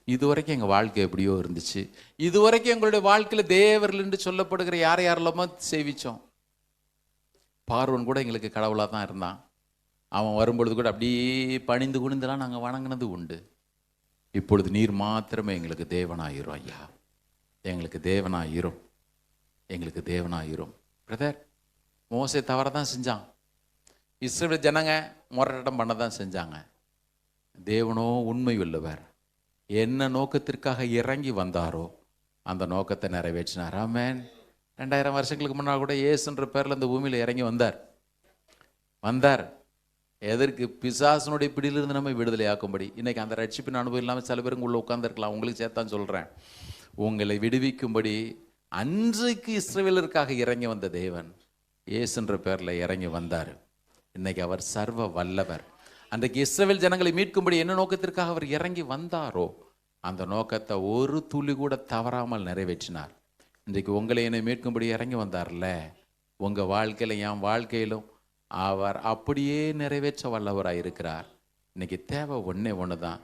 இதுவரைக்கும் எங்கள் வாழ்க்கை எப்படியோ இருந்துச்சு, இதுவரைக்கும் எங்களுடைய வாழ்க்கையில் தேவர்கள் என்று சொல்லப்படுகிற யாரெல்லாமோ சேவிச்சோம். பார்வன் கூட எங்களுக்கு கடவுளாக தான் இருந்தான். அவன் வரும்பொழுது கூட அப்படியே பணிந்து குனிந்தெல்லாம் நாங்கள் வணங்கினது உண்டு. இப்பொழுது நீர் மாத்திரமே எங்களுக்கு தேவனாயிரும் ஐயா, எங்களுக்கு தேவனாயிரும், எங்களுக்கு தேவனாயிரும். பிரதர், மோசே தவற தான் செஞ்சான். இஸ்ரவேல் ஜனங்க முரட்டம் பண்ண தான் செஞ்சாங்க. தேவனோ உண்மை உள்ளவர். என்ன நோக்கத்திற்காக இறங்கி வந்தாரோ அந்த நோக்கத்தை நிறைவேற்றினார். ஆமென். 2000 வருஷங்களுக்கு முன்னால் கூட இயேசுன்ற பேரில் இந்த பூமியில் இறங்கி வந்தார். எதற்கு? பிசாசனுடைய பிடியிலிருந்து நம்ம விடுதலை ஆக்கும்படி. இன்னைக்கு அந்த ரட்சிப்பின் அனுபவம் இல்லாமல் சில பேருக்கு உள்ள உட்கார்ந்துருக்கலாம். உங்களுக்கு சேர்த்தான் சொல்கிறேன். உங்களை விடுவிக்கும்படி அன்றைக்கு இஸ்ரவேலருக்காக இறங்கி வந்த தேவன் இயேசுன்ற பேரில் இறங்கி வந்தார். இன்னைக்கு அவர் சர்வ வல்லவர். அன்றைக்கு இஸ்ரவேல் ஜனங்களை மீட்கும்படி என்ன நோக்கத்திற்காக அவர் இறங்கி வந்தாரோ அந்த நோக்கத்தை ஒரு துளி கூட தவறாமல் நிறைவேற்றினார். இன்றைக்கு உங்களை என்னை மீட்கும்படி இறங்கி வந்தார்ல, உங்கள் வாழ்க்கையிலும் என் வாழ்க்கையிலும் அவர் அப்படியே நிறைவேற்ற வல்லவராக இருக்கிறார். இன்னைக்கு தேவை ஒன்று தான்,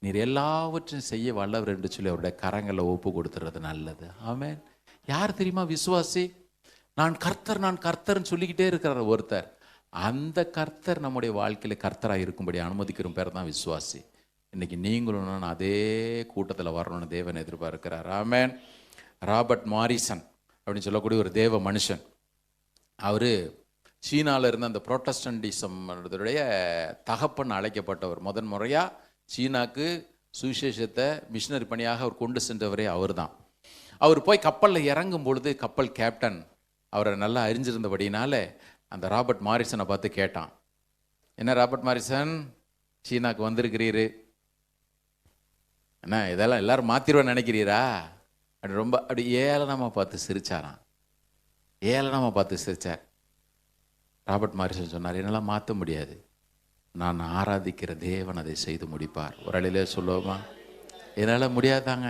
நீர் எல்லாவற்றையும் செய்ய வல்லவர் என்று சொல்லி அவருடைய கரங்களை ஒப்பு கொடுத்துறது நல்லது. ஆமென். யார் தெரியுமா விசுவாசி? நான் கர்த்தர்ன்னு சொல்லிக்கிட்டே இருக்கிறார் ஒருத்தர். அந்த கர்த்தர் நம்முடைய வாழ்க்கையில் கர்த்தராக இருக்கும்படி அனுமதிக்கிற பேர் தான் விசுவாசி. இன்னைக்கு நீங்களும் அதே கூட்டத்தில் வரணும்னு தேவன் எதிர்பார்க்கிறார். ஆமென். ராபர்ட் மாரிசன் அப்படின்னு சொல்லக்கூடிய ஒரு தேவ மனுஷன், அவர் சீனாவில் இருந்த அந்த புரோட்டஸ்டன்டிசம் தகப்பன் அழைக்கப்பட்டவர். முதன் முறையாக சீனாக்கு சுவிசேஷத்தை மிஷினரி பணியாக அவர் கொண்டு சென்றவரே அவர் தான். அவர் போய் கப்பலில் இறங்கும் பொழுது கப்பல் கேப்டன் அவரை நல்லா அறிஞ்சிருந்தபடினால அந்த ராபர்ட் மாரிசனை பார்த்து கேட்டான், என்ன ராபர்ட் மாரிசன், சீனாக்கு வந்திருக்கிறீரு, என்ன இதெல்லாம் எல்லாரும் மாத்திருவேன்னு நினைக்கிறீரா? அப்படி ரொம்ப அப்படி ஏளனமாக பார்த்து சிரிச்சாராம். ஏளனமாக பார்த்து சிரிச்சார். ராபர்ட் மாரிசன் சொன்னார், என்னெல்லாம் மாற்ற முடியாது, நான் ஆராதிக்கிற தேவன் அதை செய்து முடிப்பார். ஒரு அழிலே சொல்லுவோமா, என்னால் முடியாதாங்க.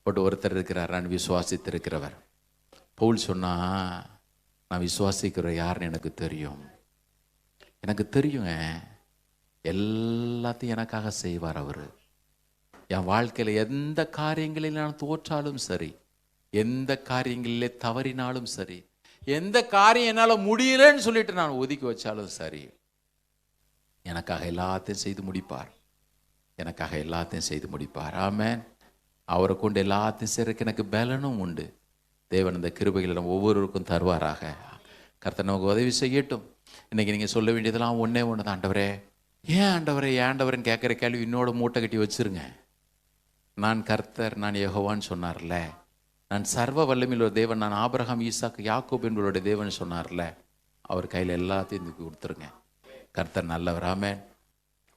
பட் ஒருத்தர் இருக்கிறார், நான் விசுவாசித்திருக்கிறவர். பவுல் சொன்னா, நான் விசுவாசிக்கிற யாருன்னு எனக்கு தெரியும், எனக்கு தெரியுங்க, எல்லாத்தையும் எனக்காக செய்வார் அவர். என் வாழ்க்கையில் எந்த காரியங்களில் நான் தோற்றாலும் சரி, எந்த காரியங்களிலே தவறினாலும் சரி, எந்த காரியம் என்னால் முடியலன்னு சொல்லிட்டு நான் ஒதுக்கி வச்சாலும் சரி, எனக்காக எல்லாத்தையும் செய்து முடிப்பார். எனக்காக எல்லாத்தையும் செய்து முடிப்பார். ஆமென். அவரை கொண்டு எல்லாத்தையும் செய்றதுக்கு எனக்கு பலனும் உண்டு. தேவன் இந்த கிருபைகளை நம்ம ஒவ்வொருவருக்கும் தருவாராக. கர்த்தர் நமக்கு உதவி செய்யட்டும். இன்னைக்கு நீங்கள் சொல்ல வேண்டியதெல்லாம் ஒன்றே ஒன்று தான், ஆண்டவரே ஏன் ஆண்டவரே ஏன் ஆண்டவரேன்னு கேட்குற கேள்வி இன்னோட மூட்டை கட்டி வச்சிருங்க. நான் கர்த்தர், நான் யெகோவான்னு சொன்னார்ல, நான் சர்வ வல்லமையுள்ள தேவன், நான் ஆபிரகாம் ஈசாக்கு யாக்கோபு என்பவருடைய தேவன் சொன்னார்ல, அவர் கையில் எல்லாத்தையும் தூக்கி கொடுத்துருங்க. கர்த்தர் நல்லவர். ஆமென்.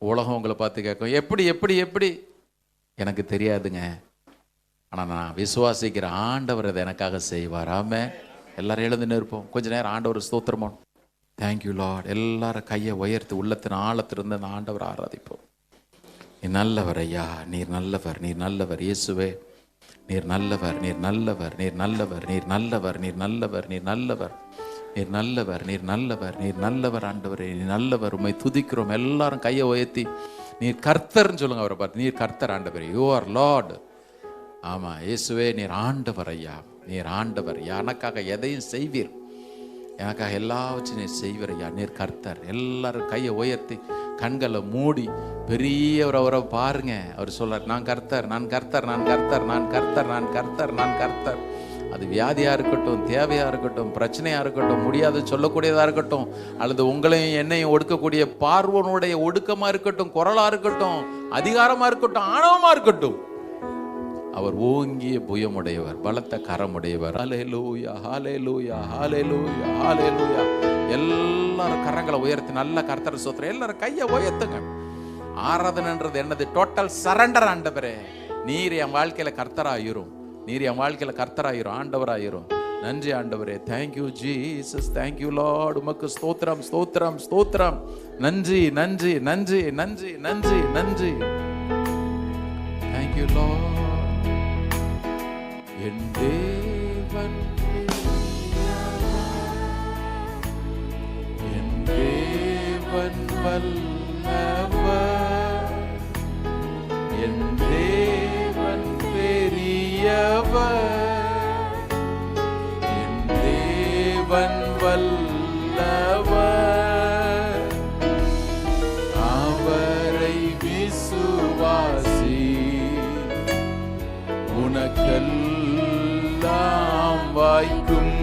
உலகம் உங்களை பார்த்து கேட்கும், எப்படி எப்படி எப்படி, எனக்கு தெரியாதுங்க, ஆனால் நான் விசுவாசிக்கிற ஆண்டவர் அதை எனக்காக செய்வார். ஆமென். எல்லாரும் எழுந்து இருப்போம், கொஞ்ச நேரம் ஆண்டவர் ஸ்தோத்திரமோ. Thank you Lord. எல்லாரும் கையை உயர்த்தி உள்ளத்தின் ஆழத்திலிருந்து அந்த ஆண்டவர் ஆராதிப்போம். நீ நல்லவர் ஐயா, நீர் நல்லவர், நீர் நல்லவர் இயேசுவே, நீர் நல்லவர், நீர் நல்லவர், நீர் நல்லவர், நீர் நல்லவர், நீர் நல்லவர், நீர் நல்லவர், நீர் நல்லவர், நீர் நல்லவர், நீர் நல்லவர் ஆண்டவரே, நீர் நல்லவர். உம்மை துதிக்கிறோம். எல்லாரும் கையை உயர்த்தி நீர் கர்த்தர்ன்னு சொல்லுங்க. அவரை பார்த்து, நீர் கர்த்தர் ஆண்டவர், யூ ஆர் லார்ட். ஆமாம் இயேசுவே, நீர் ஆண்டவர் ஐயா, நீர் ஆண்டவர். எனக்காக எதையும் செய்வீர், எனக்காக எல்லாவற்றையும் நீர் செய்வீர் ஐயா, நீர் கர்த்தர். எல்லாரும் கையை உயர்த்தி கண்களை மூடி பெரியவர் அவரை பாருங்க. அவர் சொல்றார், நான் கர்த்தர், நான் கர்த்தர், நான் கர்த்தர், நான் கர்த்தர், நான் கர்த்தர், நான் கர்த்தர். அது வியாதியா இருக்கட்டும், தேவையா இருக்கட்டும், பிரச்சனையா இருக்கட்டும், முடியாது சொல்லக்கூடியதா இருக்கட்டும், அல்லது உங்களையும் என்னையும் ஒடுக்கக்கூடிய பார்வனுடைய ஒடுக்கமா இருக்கட்டும், குரலா இருக்கட்டும், அதிகாரமா இருக்கட்டும், ஆணவமா இருக்கட்டும், அவர் ஓங்கிய புயமுடையவர், பலத்த கரமுடையவர். ஹல்லேலூயா, ஹல்லேலூயா, ஹல்லேலூயா, ஹல்லேலூயா. எல்லாரும் கரங்களை உயர்த்தி நல்ல கர்த்தர் ஸ்தோத்திரம். எல்லாரும் கையை உயர்த்துங்க. ஆராதனைன்றது என்னது? Total surrender. ஆண்டவரே, நீர் என் வாழ்க்கையில கர்த்தராயிரும், நீர் என் வாழ்க்கையில கர்த்தராயிரும், ஆண்டவராயிரும். நன்றி ஆண்டவரே. Thank you Jesus, thank you Lord. உமக்கு ஸ்தோத்திரம், ஸ்தோத்திரம், ஸ்தோத்திரம். நன்றி, நன்றி, நன்றி, நன்றி, நன்றி, நன்றி. Thank you Lord. என் தேவன், என் தேவன் வல்லவர், என் தேவன் பெரியவர், என் தேவன் வல்லவர். அவரை விசுவாசி, உனக்கெல்லாம் வாய்க்கும்.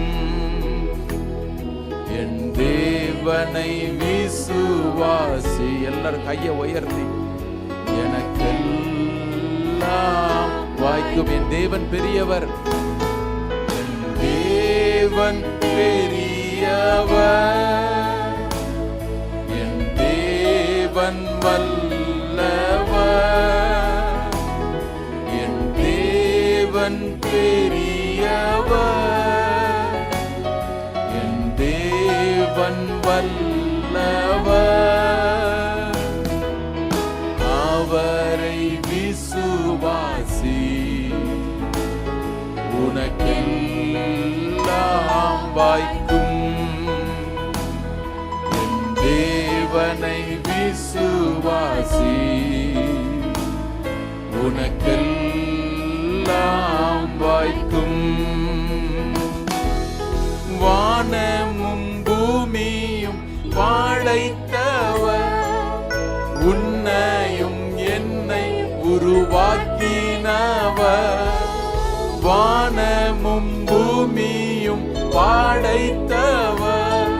என் தேவனை விசுவாசி. எல்லாரும் கையை உயர்த்தி, எனக்கெல்லாம் வாய்க்கும். என் தேவன் பெரியவர், என் தேவன் பெரியவர், என் தேவன் வல்லவர், என் தேவன் பெரியவர், என் தேவன் வல்லவர். அவரை விசுவாசி, உனக்கெல்லாம் வாய்க்கும். என் தேவனை விசுவாசி, உனக்கெல்லாம் வாய்க்கும். வானமும் பூமியும் படைத்தவர், உன்னையும் என்னை உருவாக்கினவர். வானமும் பூமியும் படைத்தவர்,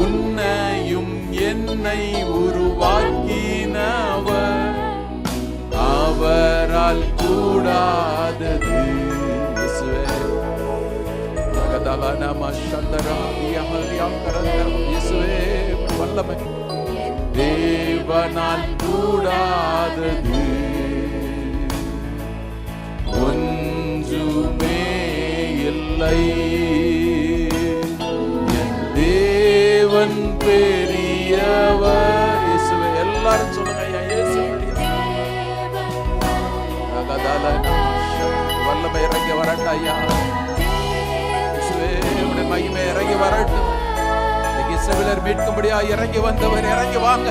உன்னையும் என்னை உருவாக்கினவர். அவரால் கூடாதது. வல்லமை தேவனால் கூடாதது ஒன்றுமே இல்லை. என் தேவன் பெரியவர். இயேசுவே எல்லாரும் சொல்லுங்க ஐயா, இயேசு வல்லமை இறங்கி வரட்டும் ஐயா. இயேசுவே உம்முடைய மகிமை இறங்கி வரட்டும். இஸ்ரவேலர் மீட்கும்படியா இறங்கி வந்தவர், இறங்கி வாங்க.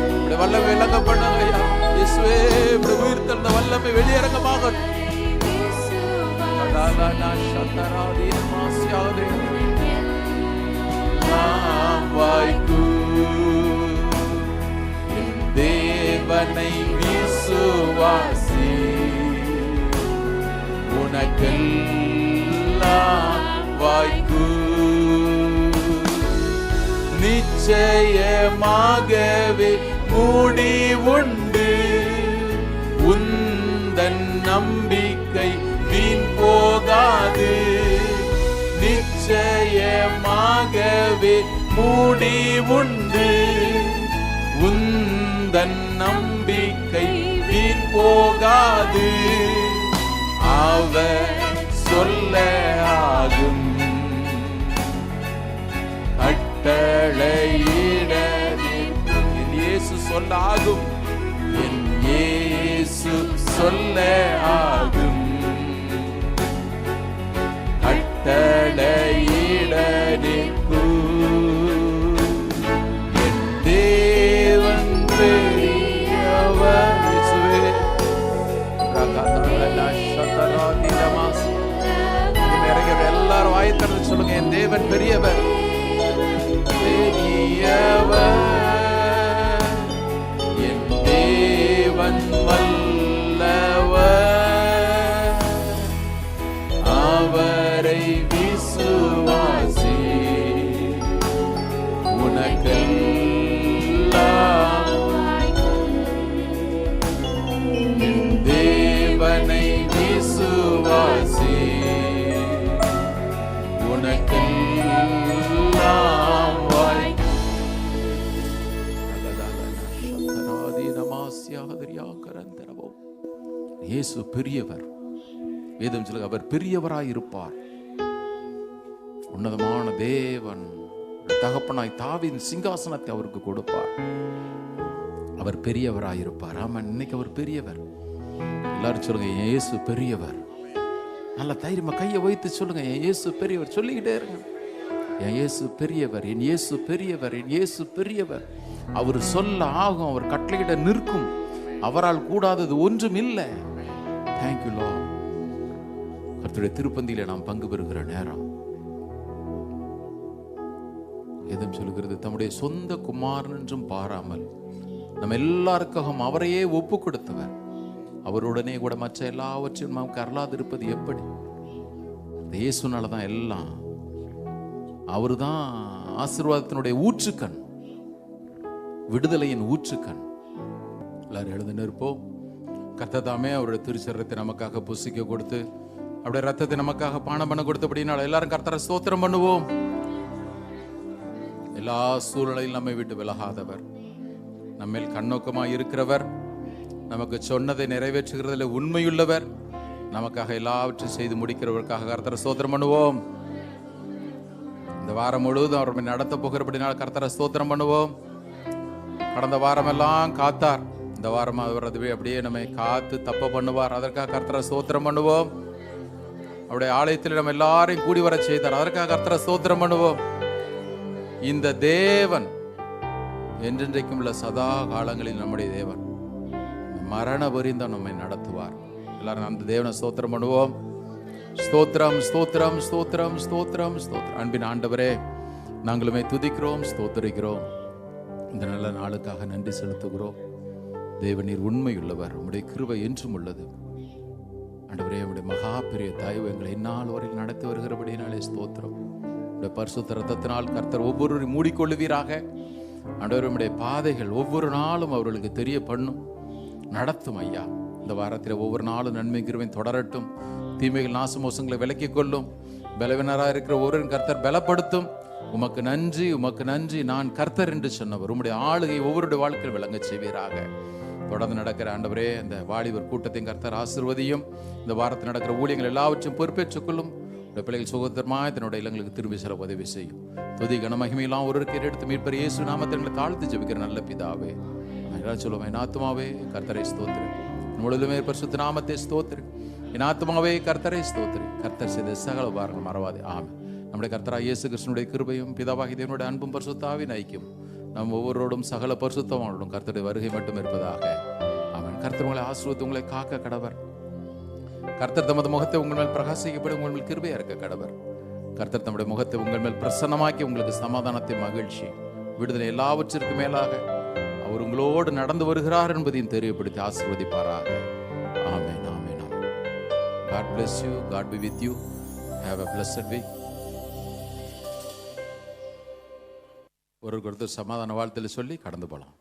உம்முடைய வல்லமை விளங்க பண்ணுங்க ஐயா. இயேசுவே உம்முடைய உயிர்த்தெழுந்த வல்லமை வெளியரங்கமாகட்டும். தேவனை விசுவாசி, உனக்கெல்லாம் வாய்க்கு. நிச்சயமாகவே முடிவுண்டு, உந்தன் நம்பிக்கை வீண் போகாது. நிச்சயமாகவே முடிவுண்டு, உந்தன் நம்பிக்கை வீண் போகாது. அவர் சொல்ல ஆகும், கட்டளையிட நிற்கும். என் இயேசு சொல்ல ஆகும், என் இயேசு சொல்ல ஆகும். கட்டளையிட நிற்கும். என் தேவன் பெரியவர். இயேசுவே எல்லாரும் வாய்த்தறது சொல்லுங்க, என் தேவன் பெரியவர், பெரியவர். என் தேவன் வல்லவர், அவரை விசுவாசி, உனக்கெல்லாம். என் தேவனை விசுவாசி, உனக்கெல்லாம் வாய்க்கும். இயேசு பெரியவர். வேதம் சொல்லுங்க, அவர் பெரியவராய் இருப்பார். உன்னதமான தேவன் தகப்பனாய் தாவீதின் சிங்காசனத்தை அவருக்கு கொடுப்பார். அவர் பெரியவராய் இருப்பார். ஆமா, இன்னைக்கு அவர் பெரியவர். எல்லாரும் சொல்லுங்க, இயேசு பெரியவர். நல்ல தைரியமா கையை வைத்து சொல்லுங்க, என் இயேசு பெரியவர். சொல்லிக்கிட்டே இருங்க, என் இயேசு பெரியவர், என் இயேசு பெரியவர், என் இயேசு பெரியவர். அவர் சொல்ல ஆகும், அவர் கட்டளையிட நிற்கும். அவரால் கூடாதது ஒன்றும் இல்லை. Thank you Lord. கர்த்தருடைய திருப்பந்தியில நாம் பங்கு பெறுகிற நேரம். எதுவும் சொல்லுகிறது, தம்முடைய சொந்த குமாரன் என்றும் பாராமல் நம்ம எல்லாருக்காகவும் அவரையே ஒப்பு கொடுத்தவர். அவருடனே கூட மற்ற எல்லாவற்றையும் நமக்கு அருளாதிருப்பது எப்படி? இயேசுனாலதான் எல்லாம். அவரு தான் ஆசீர்வாதத்தினுடைய ஊற்றுக்கண், விடுதலையின் ஊற்றுக்கண். எல்லாரும் எழுந்து நிற்போம். கர்த்தர் தாமே அவருடைய திருச்சரத்தை நமக்காக புசிக்க கொடுத்து, அப்படியே ரத்தத்தை நமக்காக பானம் பண்ண கொடுத்து, அப்படின்னால எல்லாரும் கர்த்தரை ஸ்தோத்திரம் பண்ணுவோம். எல்லா சூழ்நிலையில் நம்மை விட்டு விலகாதவர், நம்மேல் கண்ணோக்கமாக இருக்கிறவர், நமக்கு சொன்னதை நிறைவேற்றுகிறதில் உண்மையுள்ளவர், நமக்காக எல்லாவற்றையும் செய்து முடிக்கிறவருக்காக கர்த்தரை ஸ்தோத்திரம் பண்ணுவோம். இந்த வாரம் முழுவதும் அவர் நடத்த போகிறபடினால கர்த்தரை ஸ்தோத்திரம் பண்ணுவோம். கடந்த வாரமெல்லாம் காத்தார், இந்த வாரம் அவர் அதுவே அப்படியே நம்மை காத்து தப்ப பண்ணுவார். அதற்காக கர்த்தரை ஸ்தோத்திரம் பண்ணுவோம். அவருடைய ஆலயத்தில் நம்ம எல்லாரையும் கூடி வர செய்தார். அதற்காக கர்த்தரை ஸ்தோத்திரம் பண்ணுவோம். இந்த தேவன் என்றென்றைக்கும் உள்ள சதா காலங்களில் நம்முடைய தேவன், மரண பரிந்தம் நம்மை நடத்துவார். எல்லாரும் அந்த தேவனை ஸ்தோத்திரம் பண்ணுவோம். ஸ்தோத்திரம், ஸ்தோத்திரம், ஸ்தோத்திரம், ஸ்தோத்திரம், ஸ்தோத்திரம். அன்பின் ஆண்டவரே, நாங்களுமே துதிக்கிறோம், ஸ்தோத்திரிக்கிறோம். இந்த நல்ல நாளுக்காக நன்றி செலுத்துகிறோம். தேவனீர் உண்மையுள்ளவர், உம்முடைய கிருபை என்றும் உள்ளது. ஆண்டவரே, உம்முடைய மகா பெரிய தயவு எங்களை இந்நாள் வரையில் நடத்தி வருகிறபடினாலே ஸ்தோத்திரம். உம்முடைய பரிசுத்த இரத்தத்தினால் கர்த்தர் ஒவ்வொருவரையும் மூடிக்கொள்ளுவீராக. ஆண்டவரே, உம்முடைய பாதைகள் ஒவ்வொரு நாளும் அவர்களுக்கு தெரிய பண்ணும், நடத்தும் ஐயா. இந்த வாரத்தில் ஒவ்வொரு நாளும் நன்மை கிருபையும் தொடரட்டும். தீமைகள் நாசமோசங்களை விலக்கிக் கொள்ளும். பலவீனராக இருக்கிற ஒருவரின் கர்த்தர் பலப்படுத்தும். உமக்கு நன்றி, உமக்கு நன்றி. நான் கர்த்தர் என்று சொன்னவர் உம்முடைய ஆளுகை ஒவ்வொருடைய வாழ்க்கையில் விளங்க செய்வீராக. தொடர்ந்து நடக்கிற ஆண்டவரே இந்த வாலிபர் கூட்டத்தையும் கர்த்தர் ஆசீர்வதியும். இந்த வாரத்தில் நடக்கிற ஊழியங்கள் எல்லாவற்றையும் பொறுப்பேற்றுக்கொள்ளும். உடைய பிள்ளைகள் சுகத்திரமாய் தன்னுடைய இல்லங்களுக்கு திரும்பி செல்ல உதவி செய்யும். துதி கனமகிமையெல்லாம் ஒரு எடுத்து மீட்பர் இயேசு நாமத்தை எங்களை தாழ்த்து ஜெபிக்கிற நல்ல பிதாவே. சொல்லுவோம், என் ஆத்துமாவே கர்த்தரை ஸ்தோத்திரு, முழுதுமே பரிசுத்த நாமத்தை ஸ்தோத்திரு. என் ஆத்துமாவே கர்த்தரை ஸ்தோத்திரு. கர்த்தர் செய்த சகல உபகாரங்கள் மறவாதே. ஆமென். நம்முடைய கர்த்தராகிய இயேசு கிறிஸ்துவினுடைய கிருபையும் பிதாவாகிய தேவனுடைய அன்பும் பரிசுத்த ஆவியின் ஐக்கியம் நம் ஒவ்வொருவரோடும் சகல பரிசுத்தவான்களோடும் கர்த்தருடைய வருகை மட்டும் இருப்பதாக. ஆமென். கர்த்தர் உங்களை ஆசீர்வதித்து உங்களை காக்க கடவர். கர்த்தர் தமது முகத்தை உங்கள் மேல் பிரகாசிக்கப்படும் உங்கள் மேல் கிருபையா இருக்க கடவர். கர்த்தர் தம்முடைய முகத்தை உங்கள் மேல் பிரசன்னமாக்கி உங்களுக்கு சமாதானத்தை, மகிழ்ச்சி, விடுதலை எல்லாவற்றிற்கு மேலாக அவர் உங்களோடு நடந்து வருகிறார் என்பதையும் தெரியப்படுத்தி ஆசீர்வதிப்பாராக. ஆமென், ஆமென், ஆமென். God bless you. God be with you. Have a blessed week. ஒருவருக்கு ஒருத்தர் சமாதான வாழ்த்துல சொல்லி கடந்து போகலாம்.